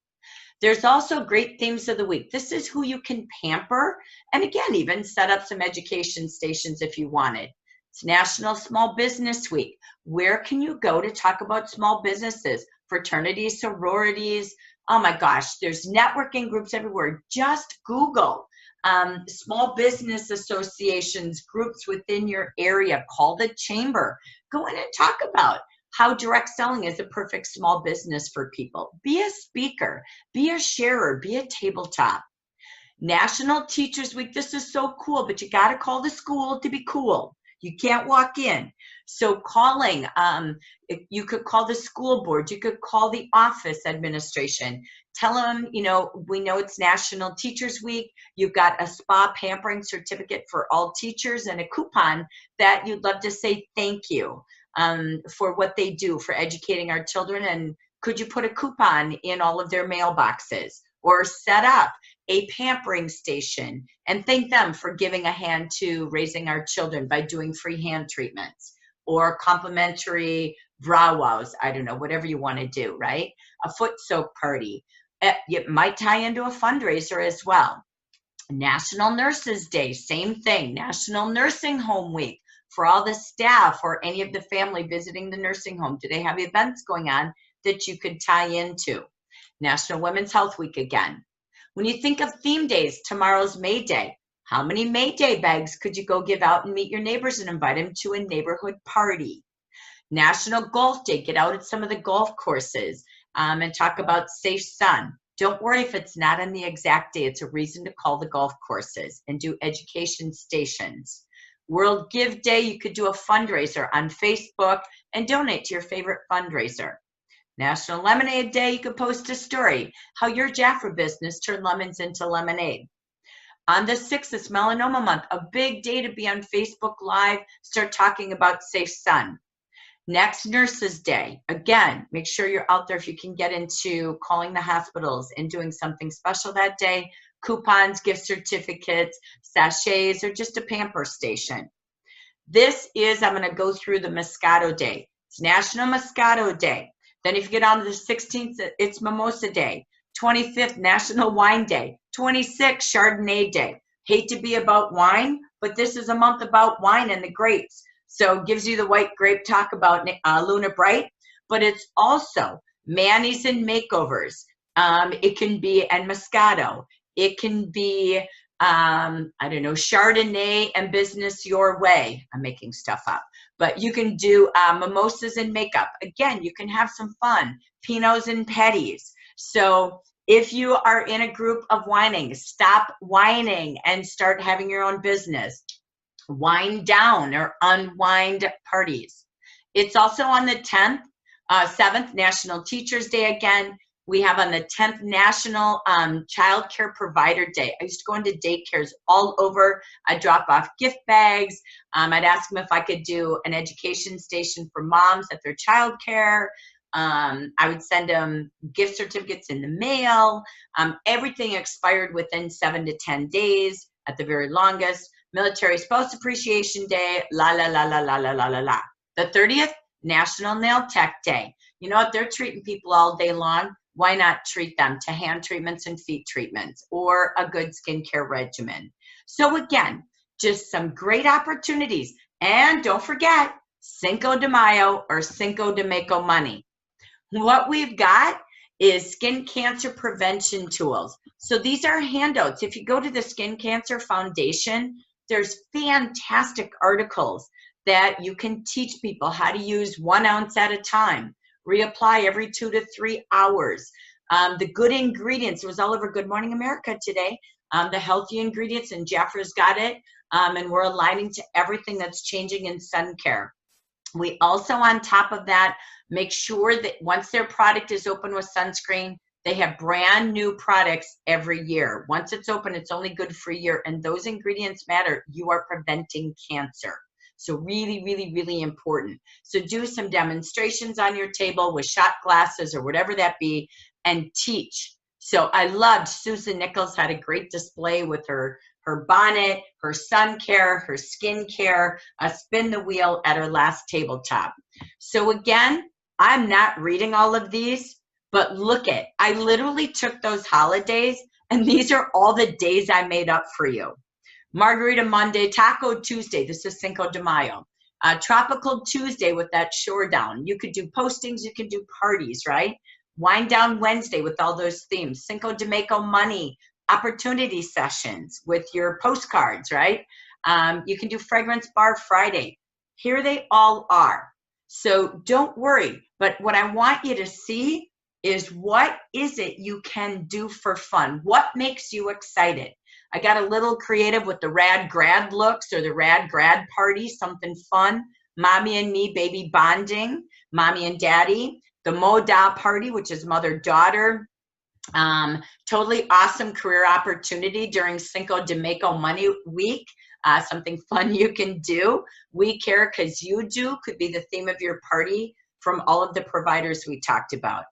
There's also great themes of the week. This is who you can pamper. And again, even set up some education stations if you wanted. It's National Small Business Week. Where can you go to talk about small businesses, fraternities, sororities? Oh my gosh, there's networking groups everywhere. Just Google small business associations, groups within your area. Call the chamber. Go in and talk about how direct selling is a perfect small business for people. Be a speaker, be a sharer, be a tabletop. National Teachers Week. This is so cool, but you got to call the school to be cool. You can't walk in. So calling, you could call the school board, you could call the office administration, tell them, you know, we know it's National Teachers Week, you've got a spa pampering certificate for all teachers and a coupon that you'd love to say thank you for what they do for educating our children, and could you put a coupon in all of their mailboxes, or set up a pampering station and thank them for giving a hand to raising our children by doing free hand treatments or complimentary brow wows. I don't know, whatever you want to do, right? A foot soak party. It might tie into a fundraiser as well. National Nurses Day, same thing. National Nursing Home Week for all the staff or any of the family visiting the nursing home. Do they have events going on that you could tie into? National Women's Health Week again. When you think of theme days, tomorrow's May Day. How many May Day bags could you go give out and meet your neighbors and invite them to a neighborhood party? National Golf Day. Get out at some of the golf courses and talk about safe sun. Don't worry if it's not on the exact day. It's a reason to call the golf courses and do education stations. World Give Day. You could do a fundraiser on Facebook and donate to your favorite fundraiser. National Lemonade Day, you could post a story, how your Jafra business turned lemons into lemonade. On the 6th, it's Melanoma Month, a big day to be on Facebook Live, start talking about safe sun. Next, Nurses Day. Again, make sure you're out there if you can get into calling the hospitals and doing something special that day. Coupons, gift certificates, sachets, or just a pamper station. This is, I'm going to go through the Moscato Day. It's National Moscato Day. Then if you get on to the 16th, it's Mimosa Day. 25th, National Wine Day. 26th, Chardonnay Day. Hate to be about wine, but this is a month about wine and the grapes. So it gives you the white grape talk about Luna Bright, but it's also manis and makeovers. It can be, and Moscato. It can be, I don't know, Chardonnay and business your way. I'm making stuff up. But you can do mimosas and makeup. Again, you can have some fun. Pinots and petties. So if you are in a group of whining, stop whining and start having your own business. Wind down or unwind parties. It's also on the 10th, 7th, National Teachers Day again. We have on the 10th National Child Care Provider Day. I used to go into daycares all over. I'd drop off gift bags. I'd ask them if I could do an education station for moms at their child care. I would send them gift certificates in the mail. Everything expired within 7 to 10 days at the very longest. Military Spouse Appreciation Day, la, la, la, la, la, la, la, la, la. The 30th, National Nail Tech Day. You know what? They're treating people all day long. Why not treat them to hand treatments and feet treatments or a good skincare regimen? So again, just some great opportunities. And don't forget, Cinco de Mayo or Cinco de Mayo money. What we've got is skin cancer prevention tools. So these are handouts. If you go to the Skin Cancer Foundation, there's fantastic articles that you can teach people how to use 1 ounce at a time. Reapply every 2 to 3 hours. The good ingredients, it was all over Good Morning America today. The healthy ingredients, and Jafra's got it. And we're aligning to everything that's changing in sun care. We also, on top of that, make sure that once their product is open with sunscreen, They have brand new products every year. Once it's open, it's only good for a year. And those ingredients matter. You are preventing cancer. So really, really, really important. So do some demonstrations on your table with shot glasses or whatever that be, and teach. So I loved Susan Nichols had a great display with her bonnet, her sun care, her skin care, a spin the wheel at her last tabletop. So again, I'm not reading all of these, but look at, I literally took those holidays and these are all the days I made up for you. Margarita Monday, Taco Tuesday, this is Cinco de Mayo. Tropical Tuesday with that shore down. You could do postings, you can do parties, right? Wind Down Wednesday with all those themes. Cinco de Mayo Money, opportunity sessions with your postcards, right? You can do Fragrance Bar Friday. Here they all are. So don't worry. But what I want you to see is what is it you can do for fun? What makes you excited? I got a little creative with the Rad Grad looks or the Rad Grad party, something fun. Mommy and me baby bonding, mommy and daddy. The Moda party, which is mother-daughter. Totally awesome career opportunity during Cinco de Mayo Money Week. Something fun you can do. We care because you do could be the theme of your party from all of the providers we talked about.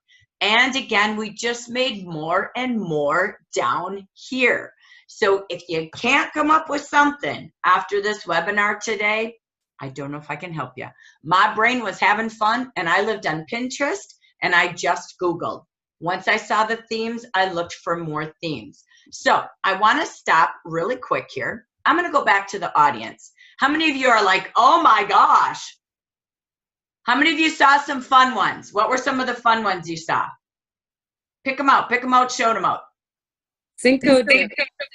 And again, we just made more and more down here. So if you can't come up with something after this webinar today, I don't know if I can help you. My brain was having fun and I lived on Pinterest and I just Googled. Once I saw the themes, I looked for more themes. So I want to stop really quick here. I'm going to go back to the audience. How many of you are like, oh my gosh? How many of you saw some fun ones? What were some of the fun ones you saw? Pick them out, show them out. Cinco de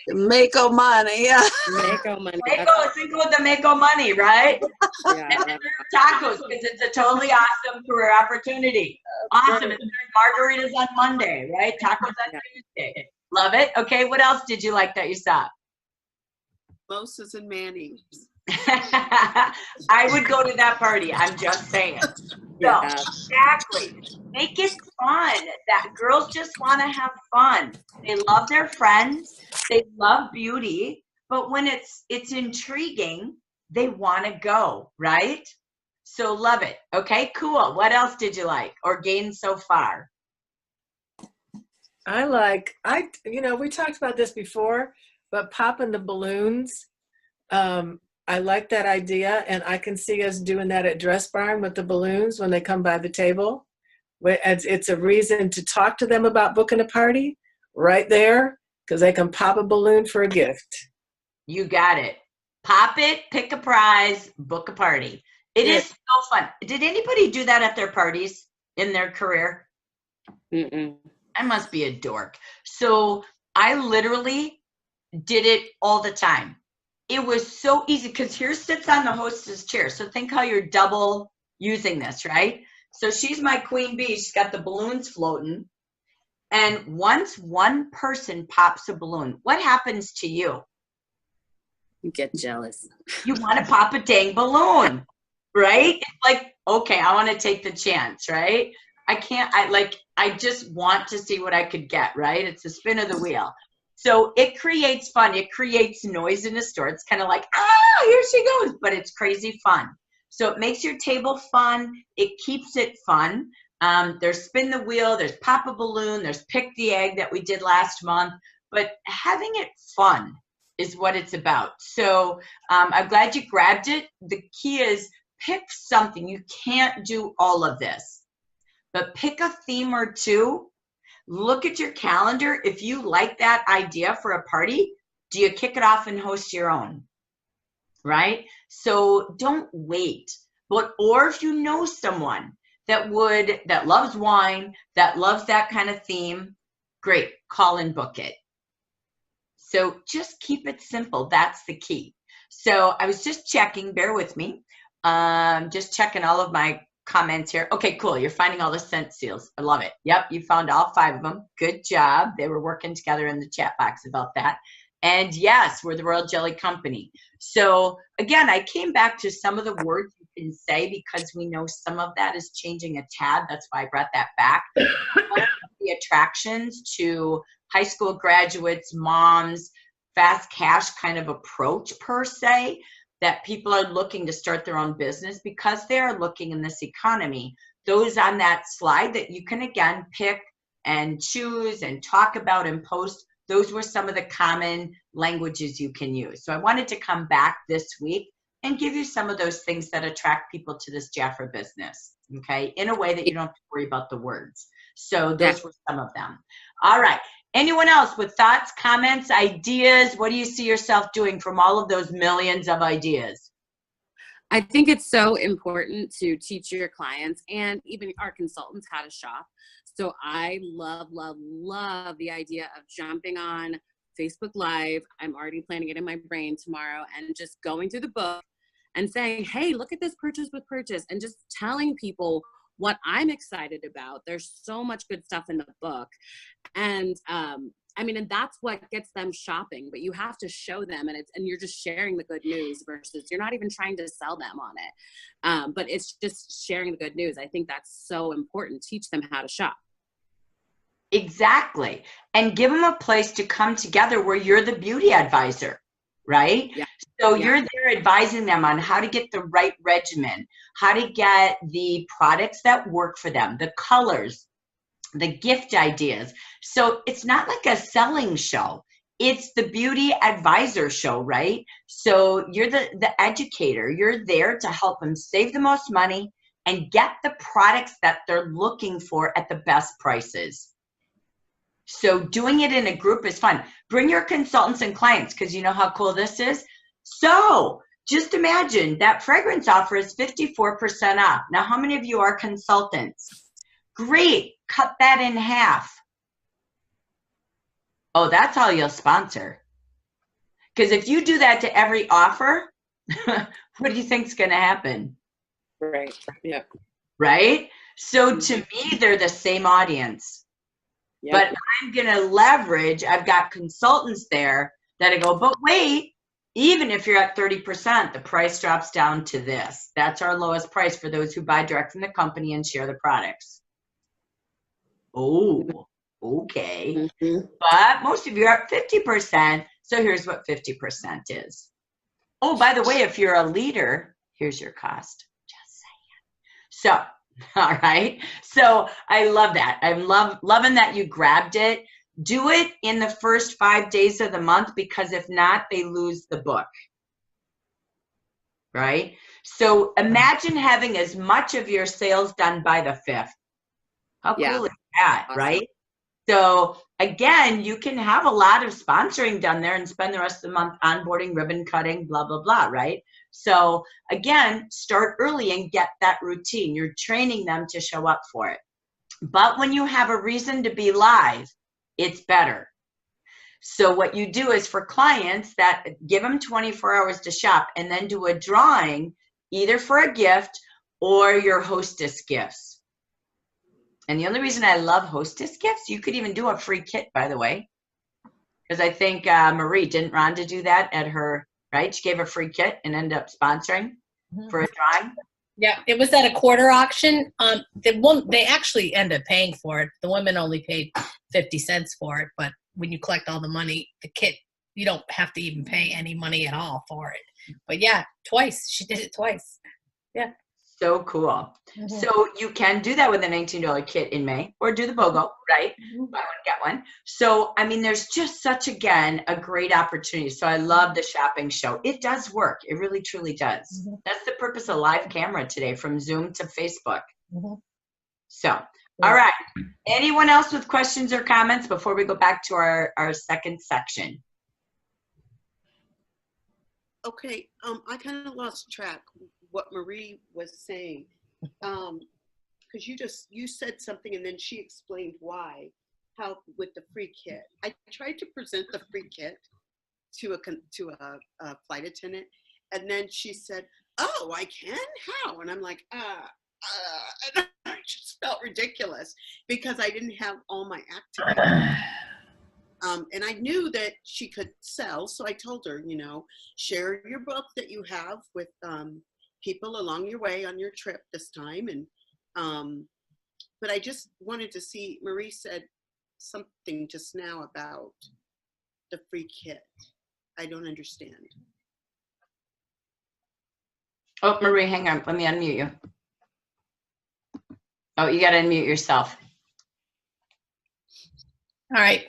Mayo Money, yeah. Mayo Money. Cinco de Mayo Money, right? Yeah, And then tacos, because it's a totally awesome career opportunity. Awesome. And margaritas on Monday, right? Tacos on Tuesday. Love it. Okay, what else did you like that you saw? Mimosas and mayonnaise. I would go to that party. I'm just saying. So, exactly. Make it fun. That girls just want to have fun. They love their friends. They love beauty. But when it's intriguing, they want to go, right? So love it. Okay, cool. What else did you like or gain so far? We talked about this before, but popping the balloons, I like that idea, and I can see us doing that at Dress Barn with the balloons when they come by the table. It's a reason to talk to them about booking a party right there, because they can pop a balloon for a gift. You got it. Pop it, pick a prize, book a party. It is so fun. Did anybody do that at their parties in their career? Mm-mm. I must be a dork. So I literally did it all the time. It was so easy because here sits on the hostess chair. So think how you're double using this, right? So she's my queen bee. She's got the balloons floating. And once one person pops a balloon, what happens to you? You get jealous. You want to pop a dang balloon, right? It's like, okay, I want to take the chance, right? I just want to see what I could get, right? It's the spin of the wheel. So it creates fun. It creates noise in the store. It's kind of like, here she goes, but it's crazy fun. So it makes your table fun. It keeps it fun. There's spin the wheel. There's pop a balloon. There's pick the egg that we did last month. But having it fun is what it's about. So I'm glad you grabbed it. The key is pick something. You can't do all of this, but pick a theme or two. Look at your calendar. If you like that idea for a party, do you kick it off and host your own? Right? So don't wait. Or if you know someone that loves wine, that loves that kind of theme, great, call and book it. So just keep it simple. That's the key. So I was just checking, bear with me. Just checking all of my comments here. Okay, cool. You're finding all the scent seals. I love it. Yep, you found all 5 of them. Good job. They were working together in the chat box about that. And yes, we're the Royal Jelly Company. So again, I came back to some of the words you can say because we know some of that is changing a tad. That's why I brought that back. the attractions to high school graduates, moms, fast cash kind of approach per se, that people are looking to start their own business because they are looking in this economy. Those on that slide that you can again pick and choose and talk about and post, those were some of the common languages you can use. So I wanted to come back this week and give you some of those things that attract people to this Jafra business, okay, in a way that you don't have to worry about the words. So those were some of them. All right. Anyone else with thoughts, comments, ideas? What do you see yourself doing from all of those millions of ideas? I think it's so important to teach your clients and even our consultants how to shop. So I love, love, love the idea of jumping on Facebook Live. I'm already planning it in my brain tomorrow and just going through the book and saying, hey, look at this purchase with purchase, and just telling people what I'm excited about. There's so much good stuff in the book. And I mean, and that's what gets them shopping, but you have to show them, and you're just sharing the good news versus you're not even trying to sell them on it. But it's just sharing the good news. I think that's so important. Teach them how to shop. Exactly. And give them a place to come together where you're the beauty advisor, right? Yeah. So you're there advising them on how to get the right regimen, how to get the products that work for them, the colors, the gift ideas. So it's not like a selling show. It's the beauty advisor show, right? So you're the educator. You're there to help them save the most money and get the products that they're looking for at the best prices. So doing it in a group is fun. Bring your consultants and clients, because you know how cool this is. So just imagine that fragrance offer is 54% off. Now, how many of you are consultants? Great. Cut that in half. Oh, that's all you'll sponsor. Because if you do that to every offer, what do you think is going to happen? Right. Yeah. Right? So to me, they're the same audience. Yep. But I'm going to leverage, I've got consultants there that I go, but wait, even if you're at 30%, the price drops down to this. That's our lowest price for those who buy direct from the company and share the products. Oh, okay. Mm-hmm. But most of you are at 50%. So here's what 50% is. Oh, by the way, if you're a leader, here's your cost. Just saying. So, all right. So I love that. I'm loving that you grabbed it. Do it in the first 5 days of the month, because if not, they lose the book. Right? So imagine having as much of your sales done by the 5th. How cool is that, Awesome. right? So again, you can have a lot of sponsoring done there and spend the rest of the month onboarding, ribbon cutting, blah, blah, blah, right? So again, start early and get that routine. You're training them to show up for it. But when you have a reason to be live, it's better. So what you do is for clients that give them 24 hours to shop and then do a drawing either for a gift or your hostess gifts. And the only reason I love hostess gifts, you could even do a free kit, by the way. Because I think Marie, didn't Rhonda do that at her, right? She gave a free kit and ended up sponsoring for a drawing. Yeah, it was at a quarter auction. They actually ended up paying for it. The women only paid 50 cents for it, but when you collect all the money, the kit, you don't have to even pay any money at all for it. But yeah, twice. She did it twice. Yeah. So cool. Mm-hmm. So you can do that with a $19 kit in May, or do the BOGO, right? Mm-hmm. Buy one, get one. So, I mean, there's just such, again, a great opportunity. So I love the shopping show. It does work. It really, truly does. Mm-hmm. That's the purpose of live camera today, from Zoom to Facebook. Mm-hmm. So, all right. Anyone else with questions or comments before we go back to our second section? Okay, I kind of lost track what Marie was saying, because you said something and then she explained why, how with the free kit. I tried to present the free kit to a flight attendant, and then she said, "Oh, I can? How?" And I'm like, and I just felt ridiculous because I didn't have all my activities. And I knew that she could sell, so I told her, share your book that you have with people along your way on your trip this time, and but I just wanted to see, Marie said something just now about the free kit. I don't understand. Oh, Marie, hang on. Let me unmute you. Oh, you got to unmute yourself. All right.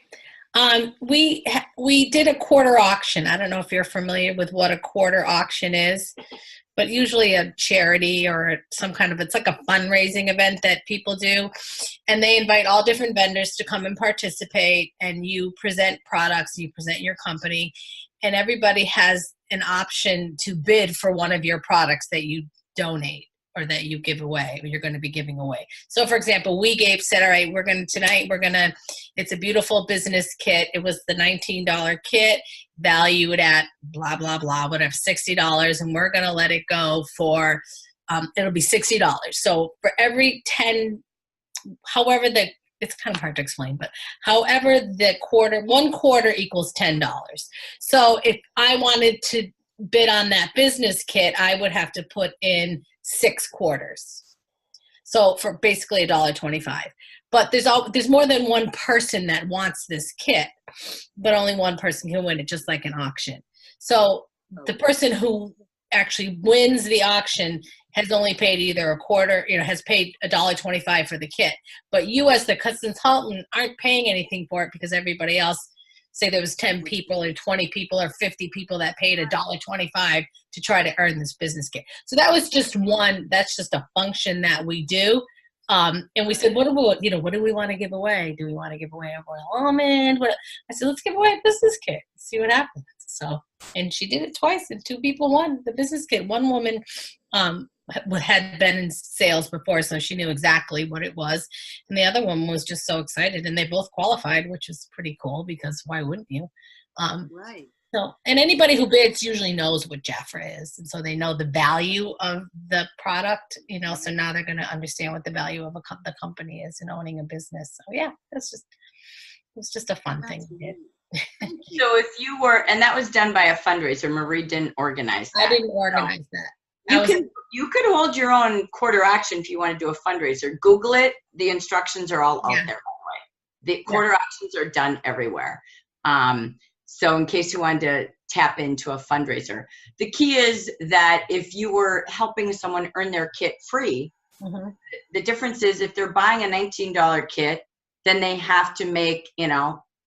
We did a quarter auction. I don't know if you're familiar with what a quarter auction is, but usually a charity or some kind of, it's like a fundraising event that people do. And they invite all different vendors to come and participate, and you present products, you present your company, and everybody has an option to bid for one of your products that you donate or that you give away, or you're going to be giving away. So for example, we said, all right, it's a beautiful business kit. It was the $19 kit, valued at blah, blah, blah, whatever, $60. And we're going to let it go for, it'll be $60. So for every 10, however it's kind of hard to explain, but however one quarter equals $10. So if I wanted to bid on that business kit, I would have to put in 6 quarters. So for basically $1.25. But there's more than one person that wants this kit, but only one person can win it, just like an auction. So the person who actually wins the auction has only paid either a quarter, has paid $1.25 for the kit. But you as the consultant aren't paying anything for it, because everybody else, say there was 10 people or 20 people or 50 people that paid $1.25 to try to earn this business kit. So that was just that's just a function that we do. And we said, what do we want to give away? Do we want to give away a royal almond? I said, let's give away a business kit, see what happens. So, and she did it twice, and 2 people won the business kit. One woman had been in sales before, so she knew exactly what it was. And the other one was just so excited, and they both qualified, which was pretty cool, because why wouldn't you? Right. So, and anybody who bids usually knows what Jafra is. And so they know the value of the product, so now they're going to understand what the value of the company is in owning a business. So yeah, it was just a fun thing we did. So if you were, and that was done by a fundraiser, Marie didn't organize that. I didn't organize that. You could hold your own quarter auction if you want to do a fundraiser. Google it. The instructions are all out there, by the way. The quarter auctions are done everywhere. So in case you wanted to tap into a fundraiser, the key is that if you were helping someone earn their kit free, the difference is if they're buying a $19 kit, then they have to make,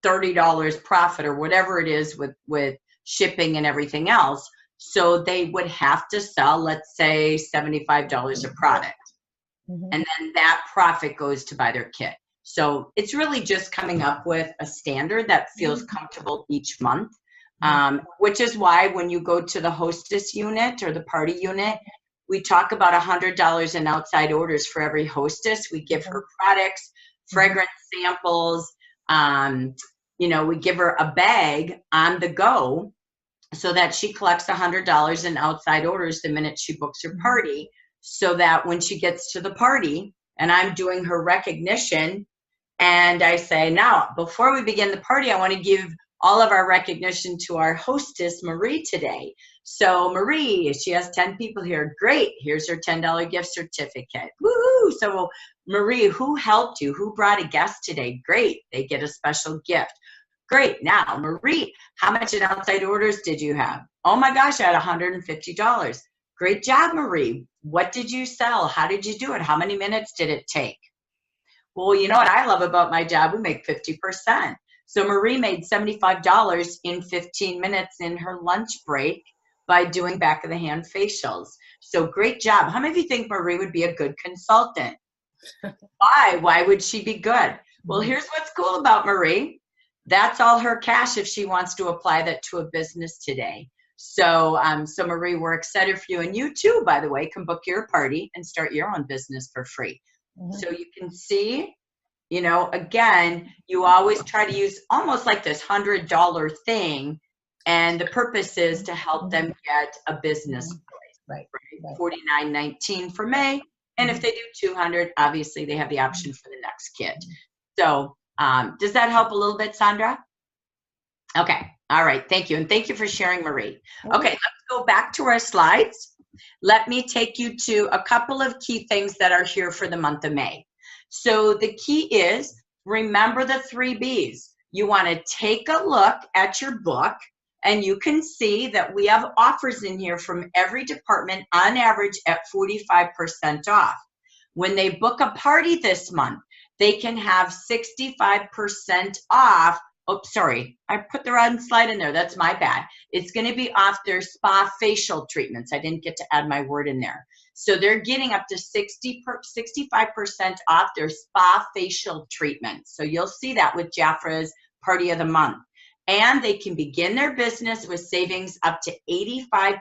$30 profit or whatever it is with shipping and everything else. So they would have to sell, let's say, $75 of product. And then that profit goes to buy their kit. So it's really just coming up with a standard that feels comfortable each month, which is why when you go to the hostess unit or the party unit, we talk about $100 in outside orders for every hostess. We give her products, fragrance samples. We give her a bag on the go, so that she collects $100 in outside orders the minute she books her party, so that when she gets to the party and I'm doing her recognition and I say, now, before we begin the party, I want to give all of our recognition to our hostess, Marie, today. So Marie, she has 10 people here. Great. Here's her $10 gift certificate. Woohoo. So Marie, who helped you? Who brought a guest today? Great. They get a special gift. Great. Now, Marie, how much in outside orders did you have? Oh my gosh, I had $150. Great job, Marie. What did you sell? How did you do it? How many minutes did it take? Well, you know what I love about my job? We make 50%. So Marie made $75 in 15 minutes in her lunch break by doing back of the hand facials. So great job. How many of you think Marie would be a good consultant? Why? Why would she be good? Well, here's what's cool about Marie. That's all her cash if she wants to apply that to a business today. So, so Marie, we're excited for you. And you too, by the way, can book your party and start your own business for free. So you can see, again, you always try to use almost like this $100 thing. And the purpose is to help them get a business price, right? $49.19 for May. And if they do $200, obviously they have the option for the next kit. So does that help a little bit, Sandra? Okay. All right. Thank you. And thank you for sharing, Marie. Okay. Let's go back to our slides. Let me take you to a couple of key things that are here for the month of May. So the key is, remember the 3 B's. You want to take a look at your book, and you can see that we have offers in here from every department on average at 45% off. When they book a party this month, they can have 65% off. Oh, sorry, I put the wrong slide in there. That's my bad. It's going to be off their spa facial treatments. I didn't get to add my word in there. So they're getting up to 65% off their spa facial treatments. So you'll see that with Jafra's Party of the Month. And they can begin their business with savings up to 85%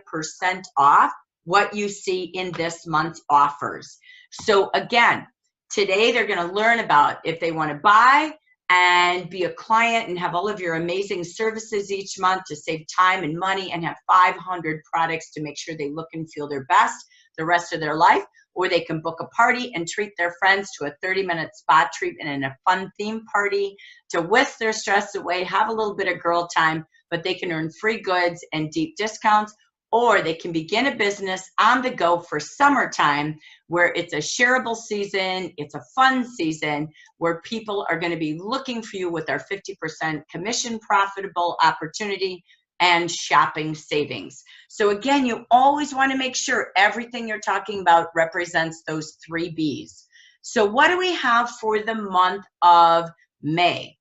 off what you see in this month's offers. So again, today they're going to learn about if they want to buy and be a client and have all of your amazing services each month to save time and money and have 500 products to make sure they look and feel their best the rest of their life, or they can book a party and treat their friends to a 30-minute spa treatment and a fun theme party to whisk their stress away, have a little bit of girl time, but they can earn free goods and deep discounts, or they can begin a business on the go for summertime where it's a shareable season, it's a fun season where people are going to be looking for you with our 50% commission profitable opportunity and shopping savings. So again, you always want to make sure everything you're talking about represents those 3 B's. So what do we have for the month of May?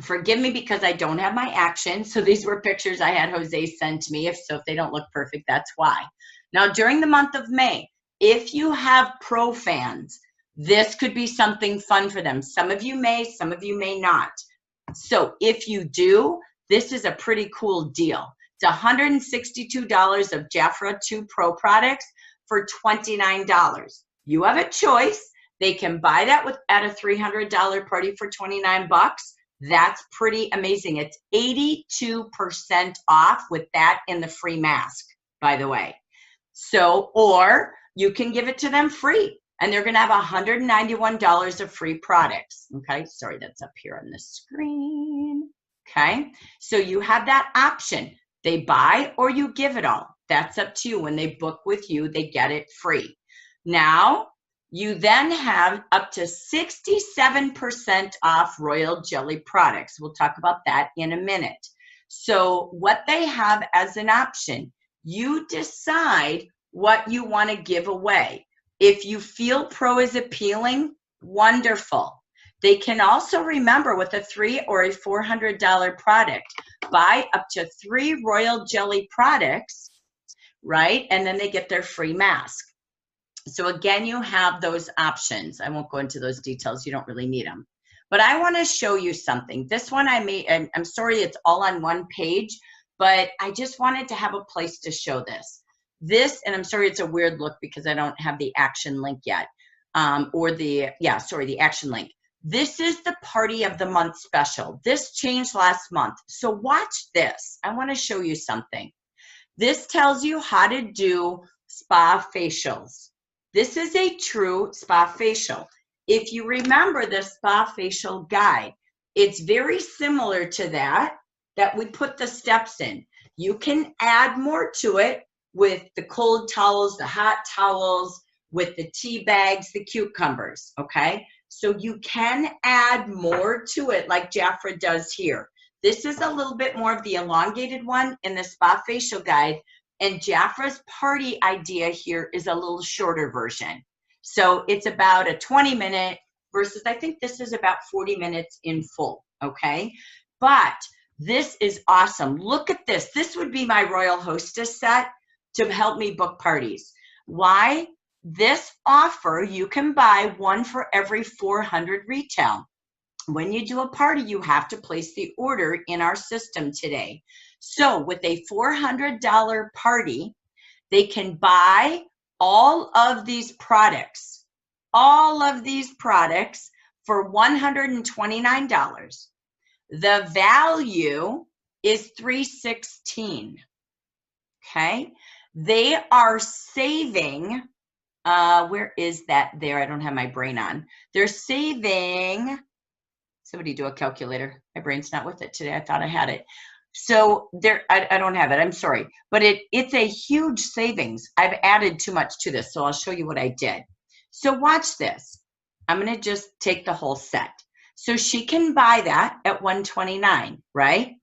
Forgive me because I don't have my action. So these were pictures I had Jose send to me. If they don't look perfect, that's why. Now, during the month of May, if you have pro fans, this could be something fun for them. Some of you may, some of you may not. So if you do, this is a pretty cool deal. It's $162 of Jafra 2 Pro products for $29. You have a choice. They can buy that at a $300 party for 29 bucks. That's pretty amazing. It's 82% off with that and the free mask, by the way. So, or you can give it to them free, and they're going to have $191 of free products. Okay, sorry, that's up here on the screen. Okay, so you have that option. They buy or you give it all. That's up to you. When they book with you, they get it free. Now, you then have up to 67% off Royal Jelly products. We'll talk about that in a minute. So what they have as an option, you decide what you want to give away. If you feel pro is appealing, wonderful. They can also, remember, with a $300 or a $400 product, buy up to 3 Royal Jelly products, right? And then they get their free mask. So again, you have those options. I won't go into those details. You don't really need them. But I want to show you something. This one I made, and I'm sorry it's all on one page, but I just wanted to have a place to show this. This, and I'm sorry it's a weird look because I don't have the action link yet, the action link. This is the Party of the Month special. This changed last month. So watch this. I want to show you something. This tells you how to do spa facials. This is a true spa facial. If you remember the spa facial guide, it's very similar to that we put the steps in. You can add more to it with the cold towels, the hot towels, with the tea bags, the cucumbers, okay? So you can add more to it like Jafra does here. This is a little bit more of the elongated one in the spa facial guide, and Jafra's party idea here is a little shorter version. So it's about a 20-minute versus I think this is about 40 minutes in full, okay? But this is awesome. Look at this. This would be my Royal Hostess set to help me book parties. Why? This offer, you can buy one for every 400 retail. When you do a party, you have to place the order in our system today. So with a $400 party, they can buy all of these products for $129. The value is $316. Okay, they are saving. Where is that there? I don't have my brain on. They're saving. Somebody do a calculator. My brain's not with it today. I thought I had it. So there, I don't have it. I'm sorry, but it's a huge savings. I've added too much to this, so I'll show you what I did. So watch this. I'm going to just take the whole set. So she can buy that at $129, right?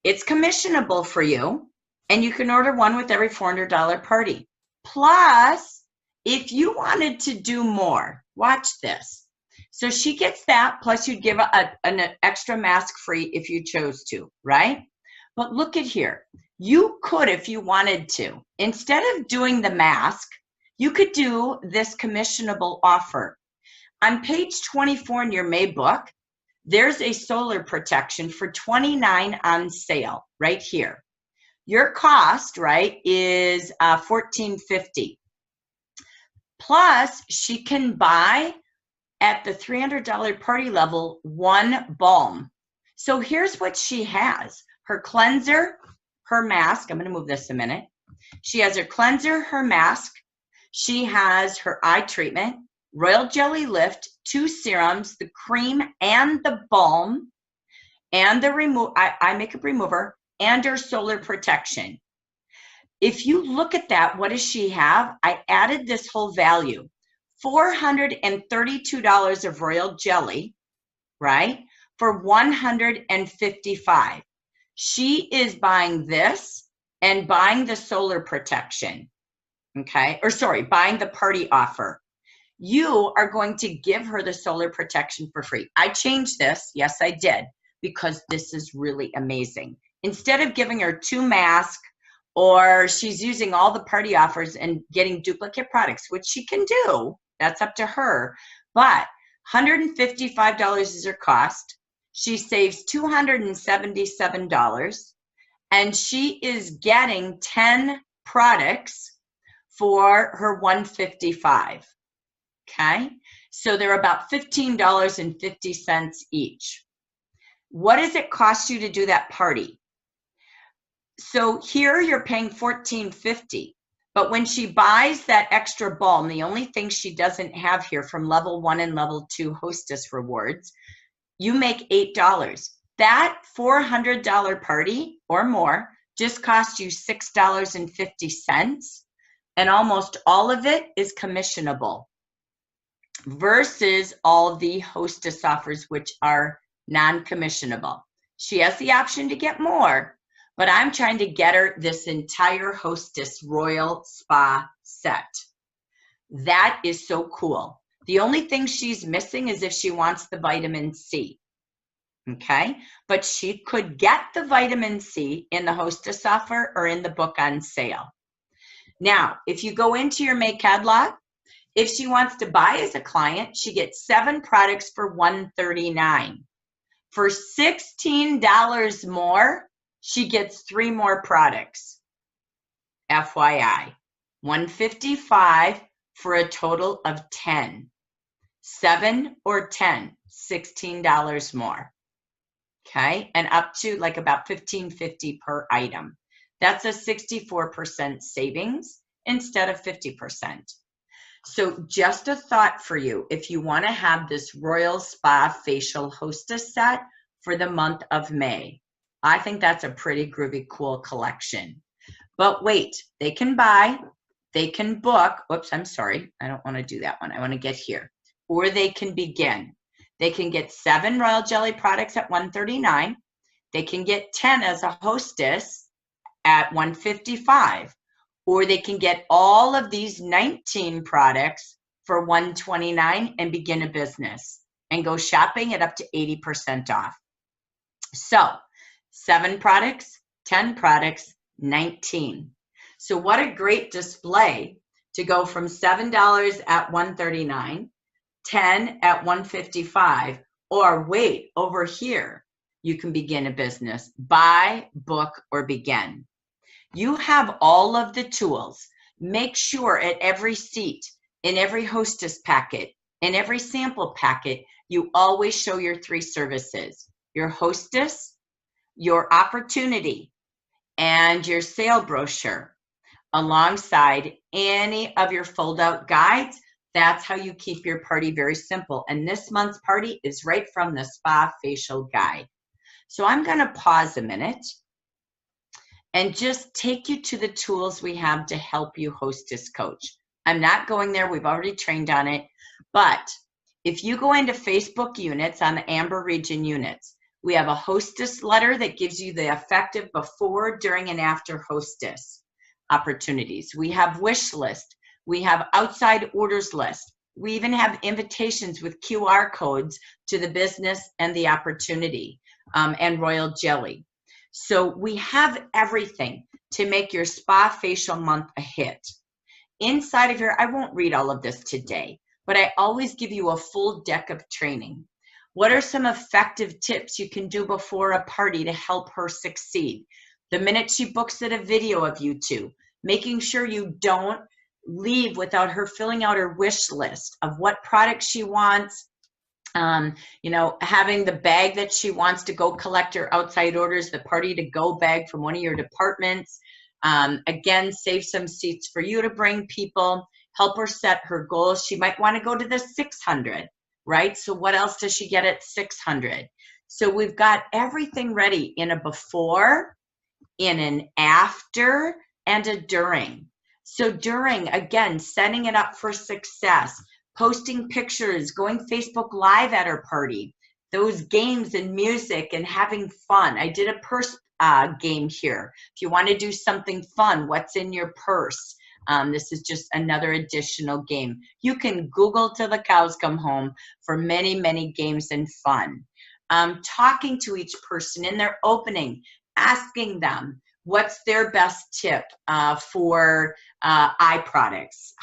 It's commissionable for you, and you can order one with every $400 party. Plus, if you wanted to do more, watch this. So she gets that, plus you'd give an extra mask free if you chose to, right? But look at here. You could, if you wanted to, instead of doing the mask, you could do this commissionable offer. On page 24 in your May book, there's a solar protection for $29 on sale right here. Your cost, right, is $14.50. Plus, she can buy at the $300 party level one balm. So here's what she has. Her cleanser, her mask. I'm going to move this a minute. She has her cleanser, her mask. She has her eye treatment, Royal Jelly Lift, 2 serums, the cream and the balm, and the eye makeup remover, and her solar protection. If you look at that, what does she have? I added this whole value. $432 of Royal Jelly, right, for $155. She is buying this and buying the solar protection, okay? Or sorry, buying the party offer. You are going to give her the solar protection for free. I changed this, yes I did, because this is really amazing. Instead of giving her 2 masks, or she's using all the party offers and getting duplicate products, which she can do, that's up to her, but $155 is her cost. She saves $277, and she is getting 10 products for her $155. Okay, so they're about $15.50 each. What does it cost you to do that party? So here you're paying $14.50, but when she buys that extra balm, the only thing she doesn't have here from level 1 and level 2 hostess rewards, you make $8. That $400 party or more just costs you $6.50, and almost all of it is commissionable versus all the hostess offers, which are non-commissionable. She has the option to get more, but I'm trying to get her this entire hostess royal spa set. That is so cool. The only thing she's missing is if she wants the vitamin C. Okay, but she could get the vitamin C in the hostess offer or in the book on sale. Now, if you go into your May catalog, if she wants to buy as a client, she gets 7 products for $139. For $16 more, she gets 3 more products. FYI, $155 for a total of 10. 7 or 10, $16 more. Okay, and up to like about $15.50 per item. That's a 64% savings instead of 50%. So just a thought for you, if you want to have this Royal Spa Facial Hostess set for the month of May, I think that's a pretty groovy, cool collection. But wait, they can buy, they can book, whoops, I'm sorry, I don't want to do that one, I want to get here. Or they can begin. They can get 7 Royal Jelly products at $139. They can get 10 as a hostess at $155. Or they can get all of these 19 products for $129 and begin a business and go shopping at up to 80% off. So 7 products, 10 products, 19. So what a great display to go from $7 at $139, 10 at $155, or wait, over here, you can begin a business, buy, book, or begin. You have all of the tools. Make sure at every seat, in every hostess packet, in every sample packet, you always show your 3 services, your hostess, your opportunity, and your sale brochure alongside any of your fold-out guides. That's how you keep your party very simple. And this month's party is right from the Spa Facial Guide. So I'm going to pause a minute and just take you to the tools we have to help you hostess coach. I'm not going there. We've already trained on it. But if you go into Facebook units on the Amber Region units, we have a hostess letter that gives you the effective before, during, and after hostess opportunities. We have wish list. We have outside orders list. We even have invitations with QR codes to the business and the opportunity, and Royal Jelly. So we have everything to make your spa facial month a hit. Inside of here, I won't read all of this today, but I always give you a full deck of training. What are some effective tips you can do before a party to help her succeed? The minute she books it, a video of you two, making sure you don't leave without her filling out her wish list of what products she wants, you know, having the bag that she wants to go collect her outside orders, the party to go bag from one of your departments. Again, save some seats for you to bring people, help her set her goals. She might want to go to the 600, right? So what else does she get at 600? So we've got everything ready in a before, in an after, and a during. So during, again, setting it up for success, posting pictures, going Facebook Live at her party, those games and music and having fun. I did a purse game here. If you want to do something fun, what's in your purse? This is just another additional game. You can Google till the cows come home for many, many games and fun. Talking to each person in their opening, asking them what's their best tip for eye products.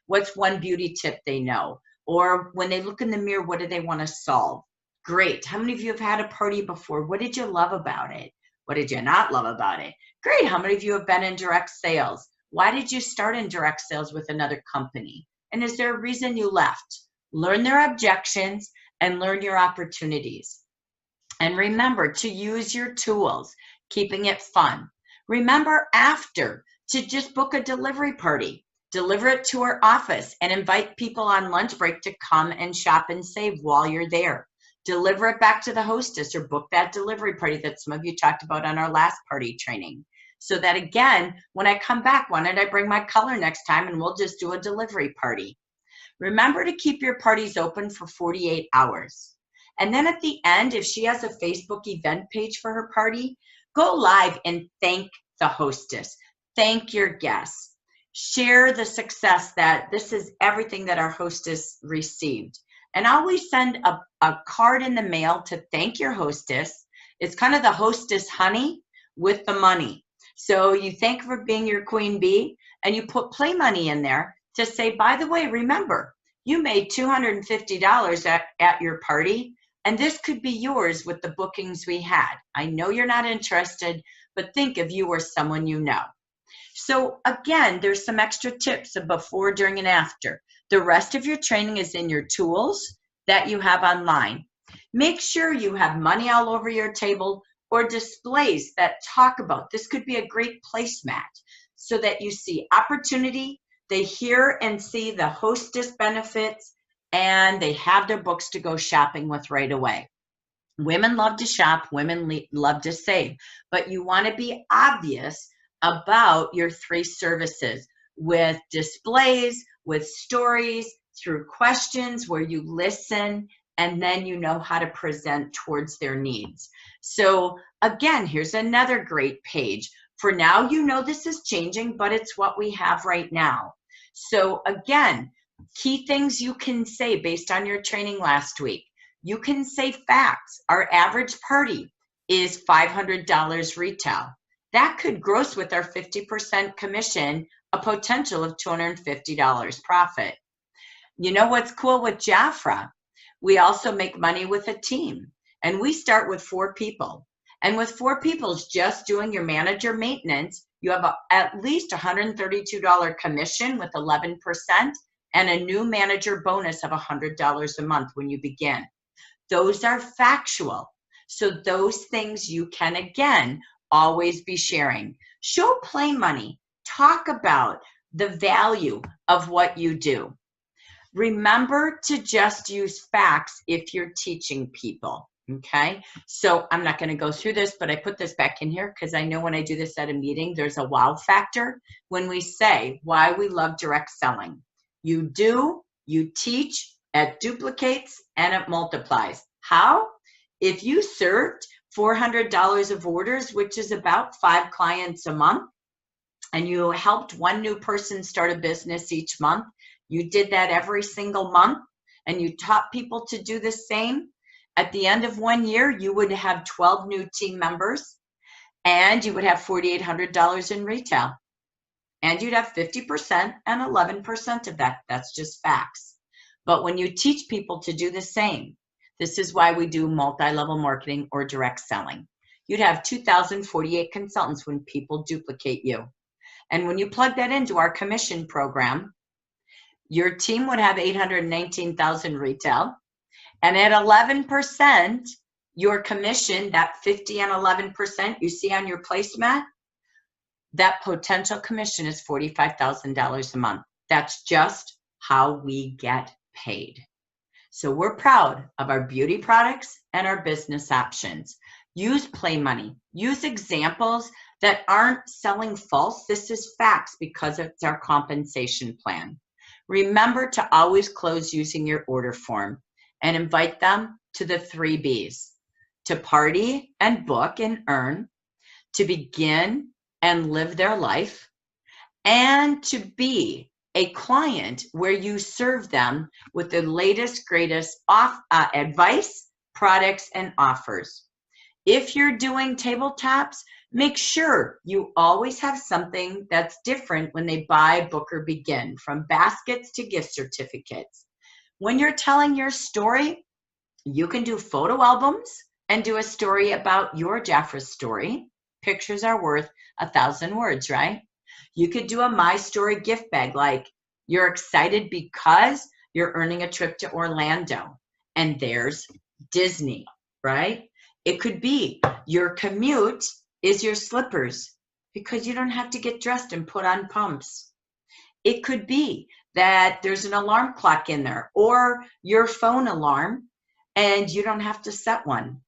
What's one beauty tip they know? Or when they look in the mirror, what do they want to solve? Great. How many of you have had a party before? What did you love about it? What did you not love about it? Great. How many of you have been in direct sales? Why did you start in direct sales with another company? And is there a reason you left? Learn their objections and learn your opportunities. And remember to use your tools, keeping it fun. Remember after to just book a delivery party. Deliver it to her office and invite people on lunch break to come and shop and save while you're there. Deliver it back to the hostess or book that delivery party that some of you talked about on our last party training. So that again, when I come back, why don't I bring my color next time and we'll just do a delivery party. Remember to keep your parties open for 48 hours. And then at the end, if she has a Facebook event page for her party, go live and thank the hostess. Thank your guests. Share the success that this is everything that our hostess received. And always send a card in the mail to thank your hostess. It's kind of the hostess honey with the money. So you thank her for being your queen bee and you put play money in there to say, by the way, remember, you made $250 at your party and this could be yours with the bookings we had. I know you're not interested, but think of you or someone you know. So again, there's some extra tips of before, during, and after. The rest of your training is in your tools that you have online. Make sure you have money all over your table or displays that talk about, this could be a great placemat so that you see opportunity, they hear and see the hostess benefits, and they have their books to go shopping with right away. Women love to shop, women love to save, but you want to be obvious about your 3 services with displays, with stories, through questions where you listen, and then you know how to present towards their needs. So again, here's another great page. For now, you know this is changing, but it's what we have right now. So again, key things you can say based on your training last week. You can say facts. Our average party is $500 retail. That could gross with our 50% commission, a potential of $250 profit. You know what's cool with Jafra? We also make money with a team, and we start with 4 people. And with 4 people just doing your manager maintenance, you have at least $132 commission with 11% and a new manager bonus of $100 a month when you begin. Those are factual. So those things you can, again, always be sharing. Show play money. Talk about the value of what you do. Remember to just use facts if you're teaching people, okay? So I'm not gonna go through this, but I put this back in here because I know when I do this at a meeting, there's a wow factor when we say why we love direct selling. You do, you teach, it duplicates, and it multiplies. How? If you served $400 of orders, which is about 5 clients a month, and you helped one new person start a business each month, you did that every single month, and you taught people to do the same, at the end of 1 year, you would have 12 new team members, and you would have $4,800 in retail. And you'd have 50% and 11% of that. That's just facts. But when you teach people to do the same, this is why we do multi-level marketing or direct selling. You'd have 2,048 consultants when people duplicate you. And when you plug that into our commission program, your team would have 819,000 retail. And at 11%, your commission, that 50 and 11% you see on your placemat, that potential commission is $45,000 a month. That's just how we get paid. So we're proud of our beauty products and our business options. Use play money. Use examples that aren't selling false. This is facts because it's our compensation plan. Remember to always close using your order form and invite them to the 3 B's: to party and book and earn, to begin and live their life, and to be a client where you serve them with the latest, greatest advice, products, and offers. If you're doing tabletops, make sure you always have something that's different when they buy, book, or begin, from baskets to gift certificates. When you're telling your story, you can do photo albums and do a story about your Jafra story. Pictures are worth 1,000 words, right? You could do a My Story gift bag, like you're excited because you're earning a trip to Orlando and there's Disney, right? It could be your commute is your slippers because you don't have to get dressed and put on pumps. It could be that there's an alarm clock in there, or your phone alarm, and you don't have to set one.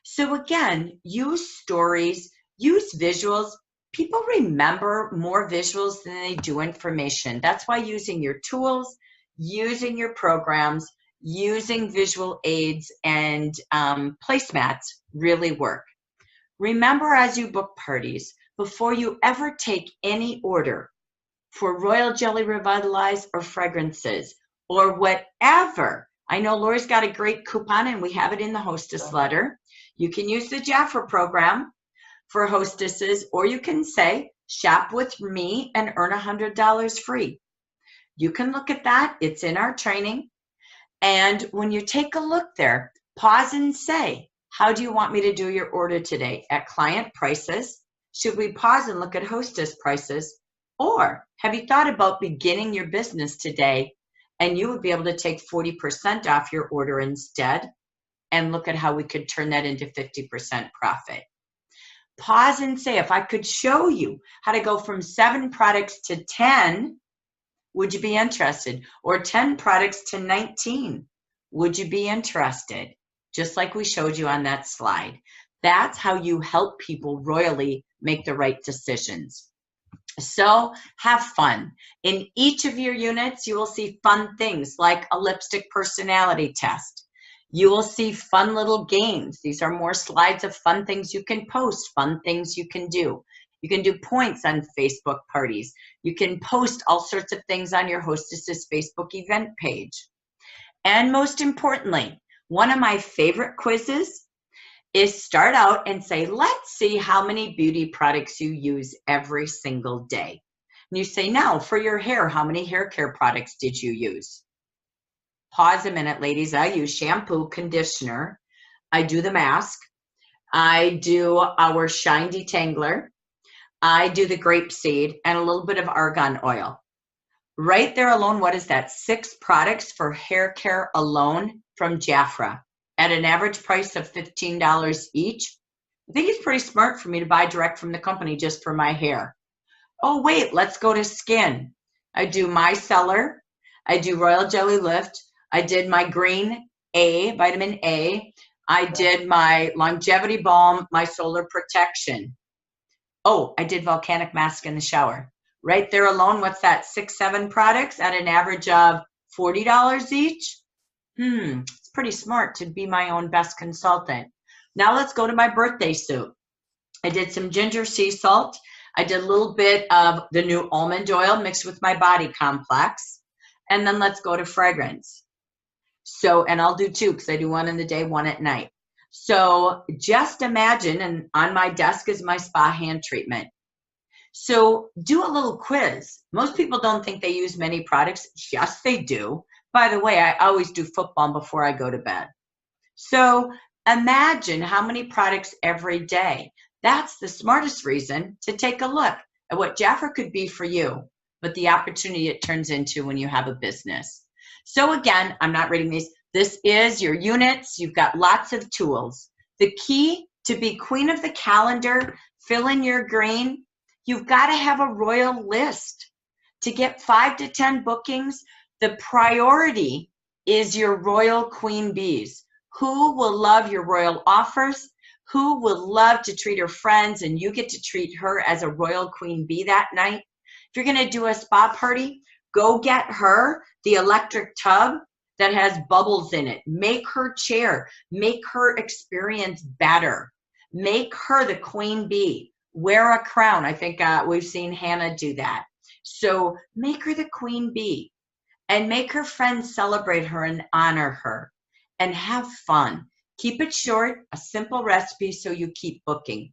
So again, use stories, use visuals. People remember more visuals than they do information. That's why using your tools, using your programs, using visual aids and placemats really work. Remember, as you book parties, before you ever take any order for Royal Jelly Revitalize or fragrances or whatever, I know Lori's got a great coupon and we have it in the hostess letter. You can use the Jafra program for hostesses, or you can say, shop with me and earn $100 free. You can look at that. It's in our training. And when you take a look there, pause and say, how do you want me to do your order today? At client prices? Should we pause and look at hostess prices? Or have you thought about beginning your business today and you would be able to take 40% off your order instead, and look at how we could turn that into 50% profit? Pause and say, if I could show you how to go from 7 products to 10, would you be interested? Or 10 products to 19, would you be interested? Just like we showed you on that slide. That's how you help people royally make the right decisions. So have fun. In each of your units, you will see fun things like a lipstick personality test. You will see fun little games. These are more slides of fun things you can post, fun things you can do. You can do points on Facebook parties. You can post all sorts of things on your hostess's Facebook event page. And most importantly, one of my favorite quizzes is start out and say, let's see how many beauty products you use every single day. And you say, now for your hair, how many hair care products did you use? Pause a minute, ladies. I use shampoo, conditioner. I do the mask. I do our Shine Detangler. I do the grapeseed and a little bit of argan oil. Right there alone, what is that? 6 products for hair care alone from Jafra at an average price of $15 each. I think it's pretty smart for me to buy direct from the company just for my hair. Oh, wait, let's go to skin. I do Micellar. I do Royal Jelly Lift. I did my Green A, vitamin A. I did my Longevity Balm, my Solar Protection. Oh, I did Volcanic Mask in the shower. Right there alone, what's that? 6, 7 products at an average of $40 each. It's pretty smart to be my own best consultant. Now let's go to my birthday suit. I did some ginger sea salt. I did a little bit of the new almond oil mixed with my body complex. And then let's go to fragrance. So, and I'll do two because I do one in the day, one at night. So just imagine, and on my desk is my spa hand treatment. So do a little quiz. Most people don't think they use many products. Yes, they do. By the way, I always do football before I go to bed. So imagine how many products every day. That's the smartest reason to take a look at what Jafra could be for you, but the opportunity it turns into when you have a business. So again, I'm not reading these. This is your units. You've got lots of tools. The key to be queen of the calendar, fill in your green, you've got to have a royal list. To get 5 to 10 bookings, the priority is your royal queen bees. Who will love your royal offers? Who will love to treat her friends and you get to treat her as a royal queen bee that night? If you're going to do a spa party, go get her the electric tub that has bubbles in it. Make her chair. Make her experience better. Make her the queen bee. Wear a crown. I think we've seen Hannah do that. So make her the queen bee and make her friends celebrate her and honor her and have fun. Keep it short, a simple recipe so you keep booking.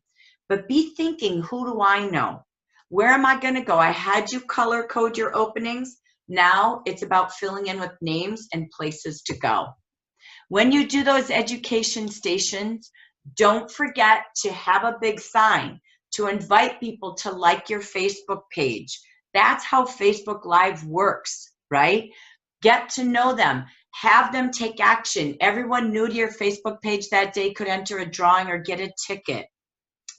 But be thinking, who do I know? Where am I going to go? I had you color code your openings. Now it's about filling in with names and places to go. When you do those education stations, don't forget to have a big sign to invite people to like your Facebook page. That's how Facebook Live works, right? Get to know them. Have them take action. Everyone new to your Facebook page that day could enter a drawing or get a ticket.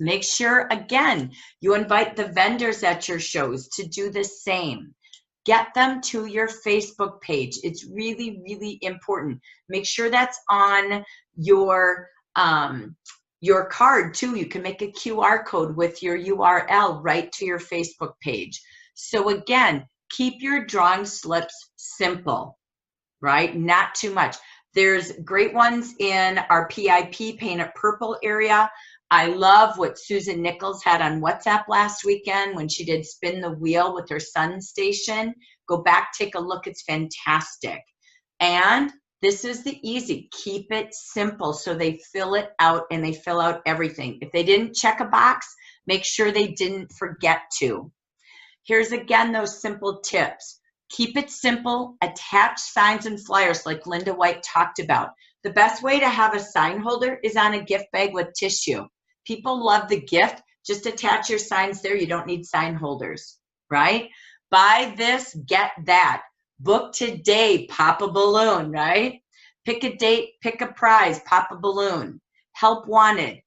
Make sure, again, you invite the vendors at your shows to do the same. Get them to your Facebook page. It's really, really important. Make sure that's on your card too. You can make a QR code with your URL right to your Facebook page. So again, keep your drawing slips simple, right? Not too much. There's great ones in our PIP Paint It Purple area. I love what Susan Nichols had on WhatsApp last weekend when she did Spin the Wheel with her sun station. Go back, take a look. It's fantastic. And this is the easy. Keep it simple so they fill it out and they fill out everything. If they didn't check a box, make sure they didn't forget to. Here's again those simple tips. Keep it simple. Attach signs and flyers like Linda White talked about. The best way to have a sign holder is on a gift bag with tissue. People love the gift. Just attach your signs there. You don't need sign holders, right? Buy this, get that. Book today, pop a balloon, right? Pick a date, pick a prize, pop a balloon. Help wanted.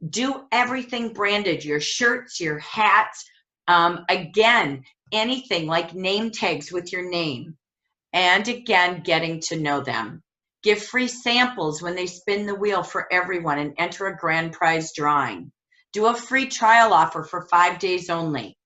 Do everything branded, your shirts, your hats. Again, anything like name tags with your name. And again, getting to know them. Give free samples when they spin the wheel for everyone and enter a grand prize drawing. Do a free trial offer for 5 days only.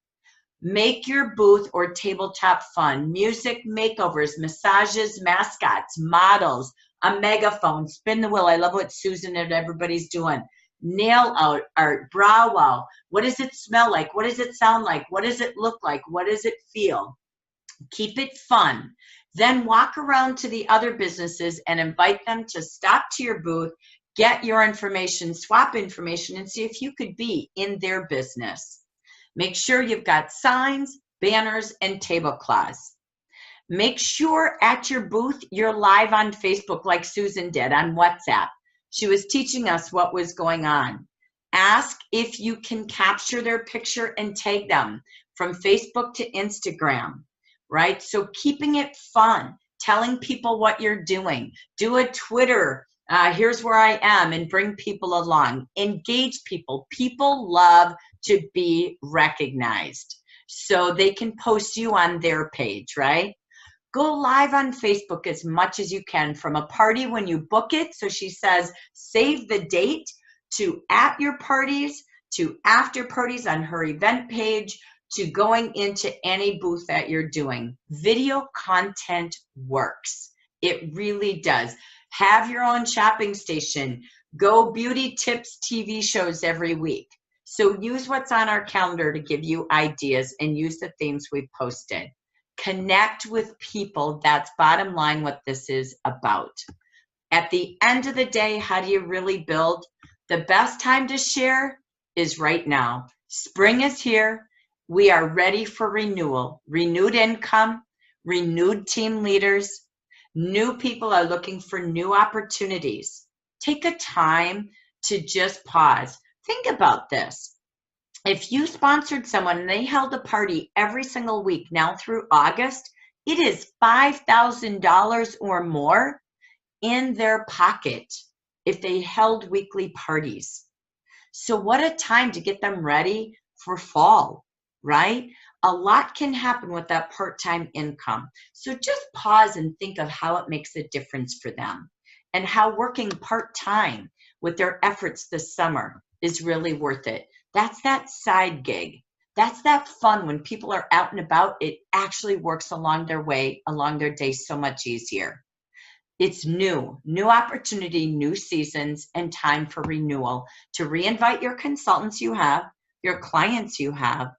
Make your booth or tabletop fun. Music makeovers, massages, mascots, models, a megaphone, spin the wheel. I love what Susan and everybody's doing. Nail art, brow wow. What does it smell like? What does it sound like? What does it look like? What does it feel? Keep it fun. Then walk around to the other businesses and invite them to stop to your booth, get your information, swap information, and see if you could be in their business. Make sure you've got signs, banners, and tablecloths. Make sure at your booth you're live on Facebook like Susan did on WhatsApp. She was teaching us what was going on. Ask if you can capture their picture and tag them from Facebook to Instagram, right? So keeping it fun, telling people what you're doing. Do a Twitter, here's where I am, and bring people along. Engage people. People love to be recognized. So they can post you on their page, right? Go live on Facebook as much as you can, from a party when you book it. So she says, save the date, to at your parties, to after parties on her event page, to going into any booth that you're doing. Video content works. It really does. Have your own shopping station. Go beauty tips TV shows every week. So use what's on our calendar to give you ideas and use the themes we've posted. Connect with people. That's bottom line what this is about. At the end of the day, how do you really build? The best time to share is right now. Spring is here. We are ready for renewal, renewed income, renewed team leaders. New people are looking for new opportunities. Take a time to just pause. Think about this. If you sponsored someone and they held a party every single week now through August, it is $5,000 or more in their pocket if they held weekly parties. So what a time to get them ready for fall, right? A lot can happen with that part-time income. So just pause and think of how it makes a difference for them and how working part-time with their efforts this summer is really worth it. That's that side gig. That's that fun when people are out and about. It actually works along their way, along their day so much easier. It's new opportunity, new seasons, and time for renewal to reinvite your consultants you have, your clients you have,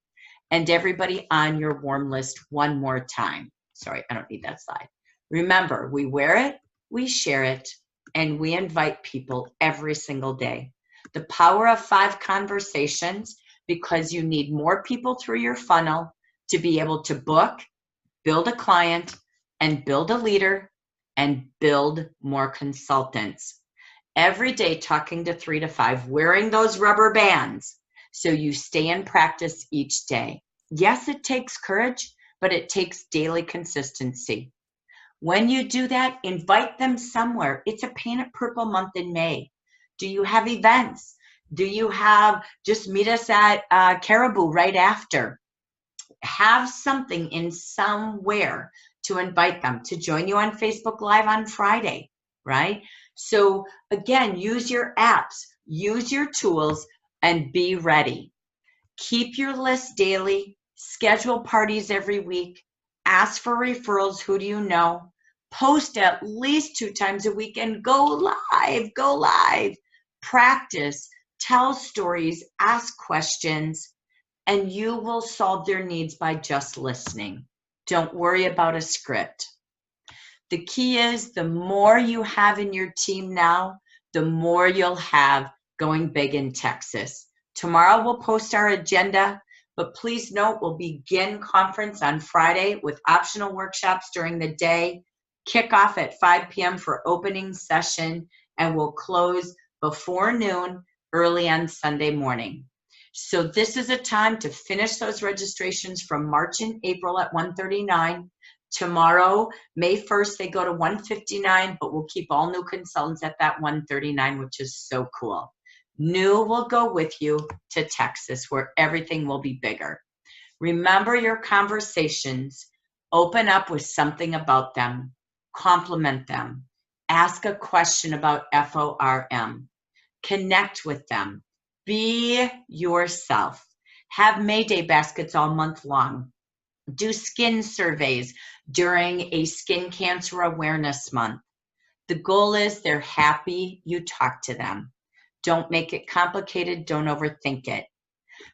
and everybody on your warm list one more time. Sorry, I don't need that slide. Remember, we wear it, we share it, and we invite people every single day. The power of 5 conversations, because you need more people through your funnel to be able to book, build a client, and build a leader, and build more consultants. Every day talking to 3 to 5, wearing those rubber bands so you stay in practice each day. Yes, it takes courage, but it takes daily consistency. When you do that, invite them somewhere. It's a Paint It Purple month in May. Do you have events? Do you have, just meet us at Caribou right after? Have something in somewhere to invite them to join you on Facebook Live on Friday, right? So again, use your apps, use your tools, and be ready. Keep your list daily, schedule parties every week, ask for referrals, who do you know, post at least 2 times a week, and go live, practice, tell stories, ask questions, and you will solve their needs by just listening. Don't worry about a script. The key is the more you have in your team now, the more you'll have going big in Texas. Tomorrow we'll post our agenda, but please note we'll begin conference on Friday with optional workshops during the day, kick off at 5 p.m. for opening session, and we'll close before noon early on Sunday morning. So this is a time to finish those registrations from March and April at 139. Tomorrow, May 1st, they go to 159, but we'll keep all new consultants at that 139, which is so cool. New will go with you to Texas, where everything will be bigger. Remember your conversations. Open up with something about them. Compliment them. Ask a question about FORM. Connect with them. Be yourself. Have May Day baskets all month long. Do skin surveys during a Skin Cancer Awareness Month. The goal is they're happy you talk to them. Don't make it complicated. Don't overthink it.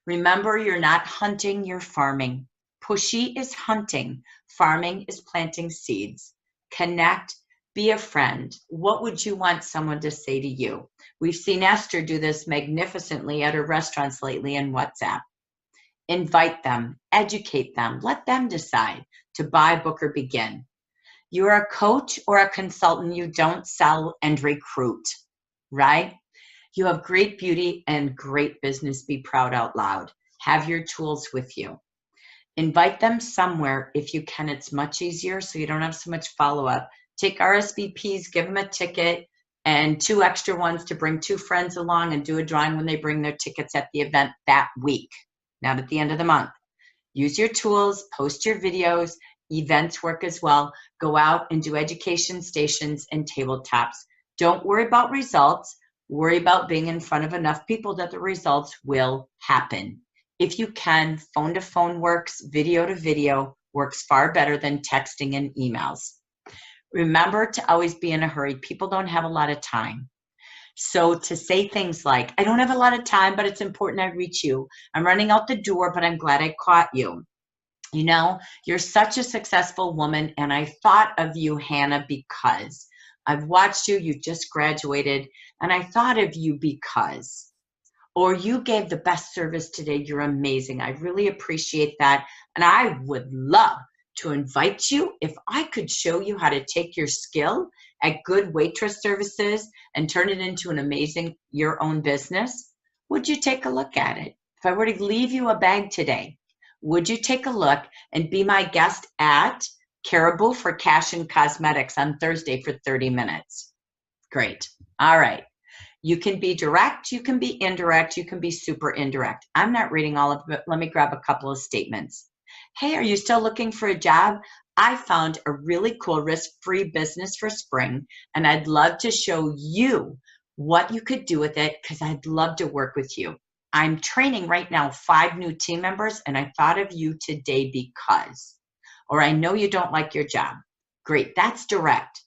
Remember, you're not hunting, you're farming. Pushy is hunting. Farming is planting seeds. Connect. Be a friend. What would you want someone to say to you? We've seen Esther do this magnificently at her restaurants lately in WhatsApp. Invite them, educate them, let them decide to buy, book, or begin. You're a coach or a consultant. You don't sell and recruit, right? You have great beauty and great business. Be proud out loud. Have your tools with you. Invite them somewhere if you can. It's much easier so you don't have so much follow-up. Take RSVPs, give them a ticket, and 2 extra ones to bring 2 friends along and do a drawing when they bring their tickets at the event that week, not at the end of the month. Use your tools, post your videos, events work as well. Go out and do education stations and tabletops. Don't worry about results. Worry about being in front of enough people that the results will happen. If you can, phone to phone works, video to video works far better than texting and emails. Remember to always be in a hurry. People don't have a lot of time. So to say things like, I don't have a lot of time, but it's important I reach you. I'm running out the door, but I'm glad I caught you. You know, you're such a successful woman, and I thought of you, Hannah, because I've watched you, you just graduated, and I thought of you because, or you gave the best service today, you're amazing. I really appreciate that, and I would love to invite you, if I could show you how to take your skill at good waitress services and turn it into an amazing, your own business, would you take a look at it? If I were to leave you a bag today, would you take a look and be my guest at Caribou for Cash and Cosmetics on Thursday for 30 minutes? Great. All right. You can be direct, you can be indirect, you can be super indirect. I'm not reading all of it. Let me grab a couple of statements. Hey, are you still looking for a job? I found a really cool risk-free business for spring, and I'd love to show you what you could do with it because I'd love to work with you. I'm training right now 5 new team members, and I thought of you today because, or I know you don't like your job. Great, that's direct.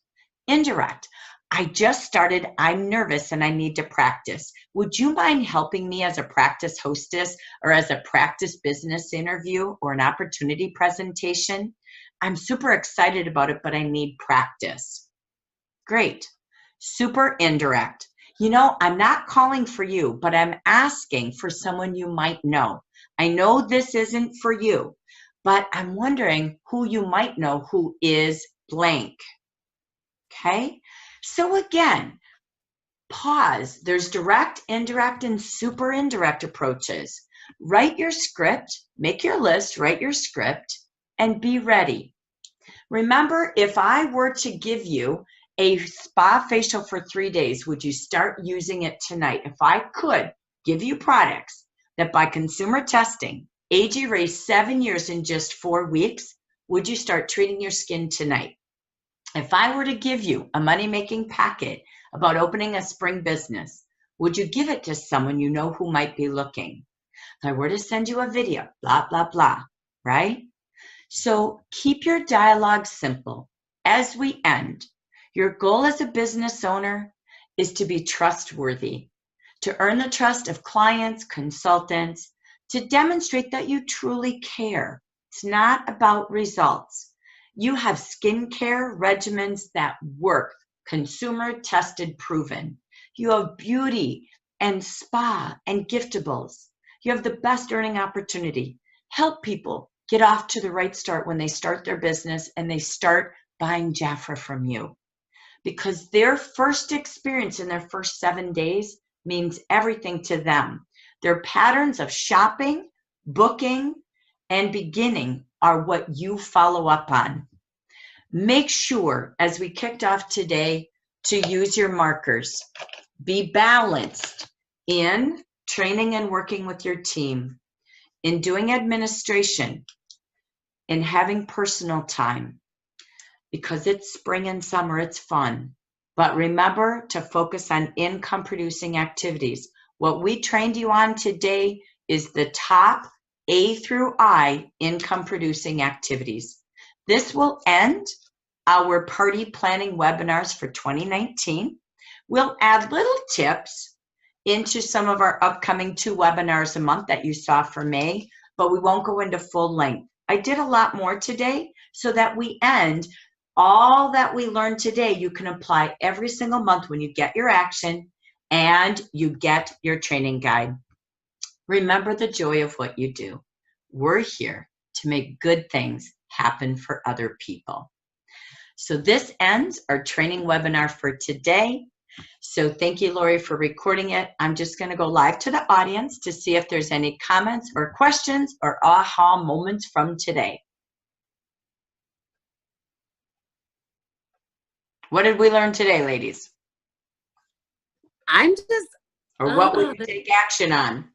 Indirect, I just started, I'm nervous and I need to practice. Would you mind helping me as a practice hostess or as a practice business interview or an opportunity presentation? I'm super excited about it, but I need practice. Great, super indirect. You know, I'm not calling for you, but I'm asking for someone you might know. I know this isn't for you, but I'm wondering who you might know who is blank. Okay? So again, pause. There's direct, indirect, and super indirect approaches. Write your script, make your list, write your script, and be ready. Remember, if I were to give you a spa facial for 3 days, would you start using it tonight? If I could give you products that by consumer testing, age erased 7 years in just 4 weeks, would you start treating your skin tonight? If I were to give you a money-making packet about opening a spring business, would you give it to someone you know who might be looking? If I were to send you a video, blah, blah, blah, right? So keep your dialogue simple. As we end, your goal as a business owner is to be trustworthy, to earn the trust of clients, consultants, to demonstrate that you truly care. It's not about results. You have skincare regimens that work, consumer tested, proven. You have beauty and spa and giftables. You have the best earning opportunity. Help people get off to the right start when they start their business and they start buying Jafra from you. Because their first experience in their first 7 days means everything to them. Their patterns of shopping, booking, and beginning are what you follow up on. Make sure, as we kicked off today, to use your markers. Be balanced in training and working with your team, in doing administration, in having personal time. Because it's spring and summer, it's fun. But remember to focus on income-producing activities. What we trained you on today is the top A through I income-producing activities. This will end our party planning webinars for 2019. We'll add little tips into some of our upcoming 2 webinars a month that you saw for May, but we won't go into full length. I did a lot more today so that we end all that we learned today. You can apply every single month when you get your action and you get your training guide. Remember the joy of what you do. We're here to make good things happen for other people. So this ends our training webinar for today. So thank you, Lori, for recording it. I'm just going to go live to the audience to see if there's any comments or questions or aha moments from today. What did we learn today, ladies? I'm just, Or what would you take action on?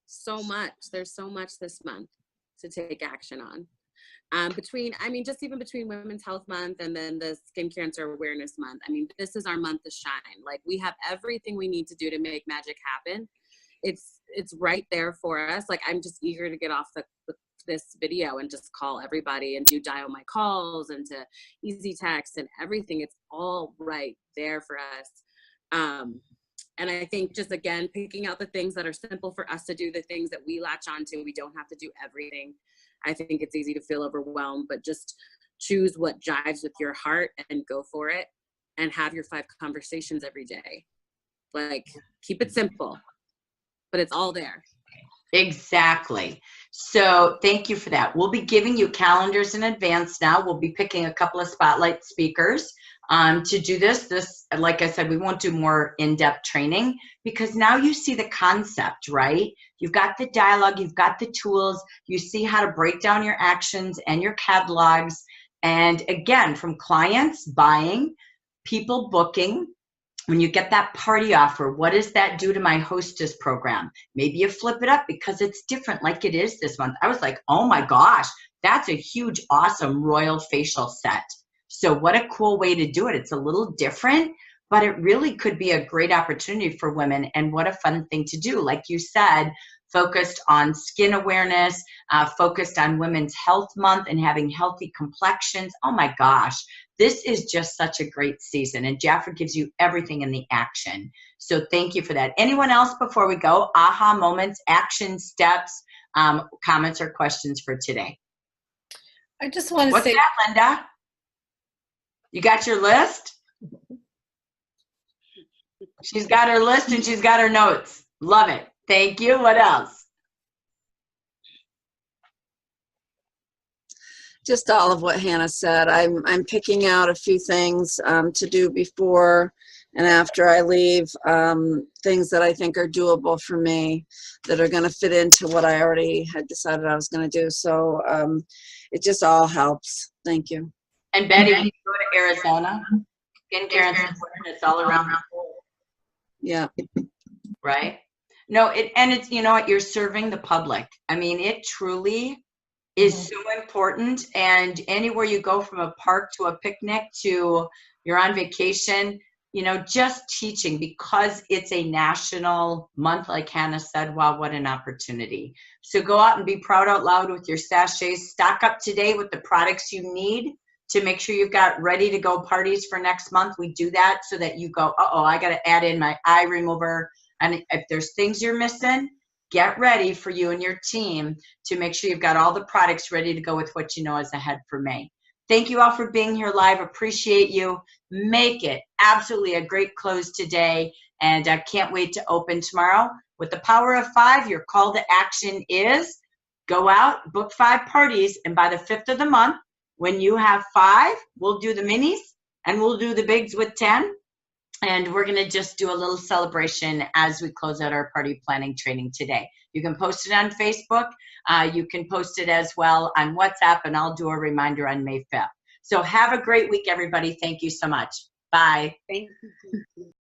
so much. There's so much this month to take action on. Just even between Women's Health Month and then the Skin Cancer Awareness Month. I mean, this is our month to shine. Like, we have everything we need to do to make magic happen. It's right there for us. Like, I'm just eager to get off the this video and just call everybody and do dial my calls and to easy text and everything. It's all right there for us. And I think just, again, picking out the things that are simple for us to do, the things that we latch on to. We don't have to do everything. I think it's easy to feel overwhelmed, but just choose what jives with your heart and go for it, and have your 5 conversations every day. Like, keep it simple, but it's all there. Exactly. So thank you for that. We'll be giving you calendars in advance now. We'll be picking a couple of spotlight speakers to do this. Like I said, we won't do more in-depth training, because now you see the concept, right? You've got the dialogue, you've got the tools, you see how to break down your actions and your catalogs. And again, from clients buying, people booking, when you get that party offer, what does that do to my hostess program? Maybe you flip it up because it's different, like it is this month. I was like, oh my gosh, that's a huge, awesome royal facial set. So what a cool way to do it. It's a little different, but it really could be a great opportunity for women. And what a fun thing to do. Like you said, focused on skin awareness, focused on Women's Health Month and having healthy complexions. Oh my gosh, this is just such a great season, and Jafra gives you everything in the action. So thank you for that. Anyone else before we go? Aha moments, action steps, comments or questions for today? I just want to What's say, that, Linda? You got your list? She's got her list and she's got her notes. Love it. Thank you. What else? Just all of what Hannah said. I'm picking out a few things to do before and after I leave, things that I think are doable for me that are going to fit into what I already had decided I was going to do. So it just all helps. Thank you. And Betty, when you go to Arizona, skincare and support, it's all around the world. Yeah. Right? No, and it's, you know what, you're serving the public. I mean, it truly is so important. And anywhere you go, from a park to a picnic to you're on vacation, you know, just teaching, because it's a national month, like Hannah said. Wow, what an opportunity. So go out and be proud out loud with your sachets. Stock up today with the products you need to make sure you've got ready to go parties for next month. We do that so that you go, uh-oh, I got to add in my eye remover. And if there's things you're missing, get ready for you and your team to make sure you've got all the products ready to go with what you know is ahead for May. Thank you all for being here live. Appreciate you. Make it absolutely a great close today. And I can't wait to open tomorrow. With the power of 5, your call to action is go out, book 5 parties, and by the 5th of the month, when you have 5, we'll do the minis and we'll do the bigs with 10. And we're going to just do a little celebration as we close out our party planning training today. You can post it on Facebook. You can post it as well on WhatsApp, and I'll do a reminder on May 5th. So have a great week, everybody. Thank you so much. Bye. Thank you.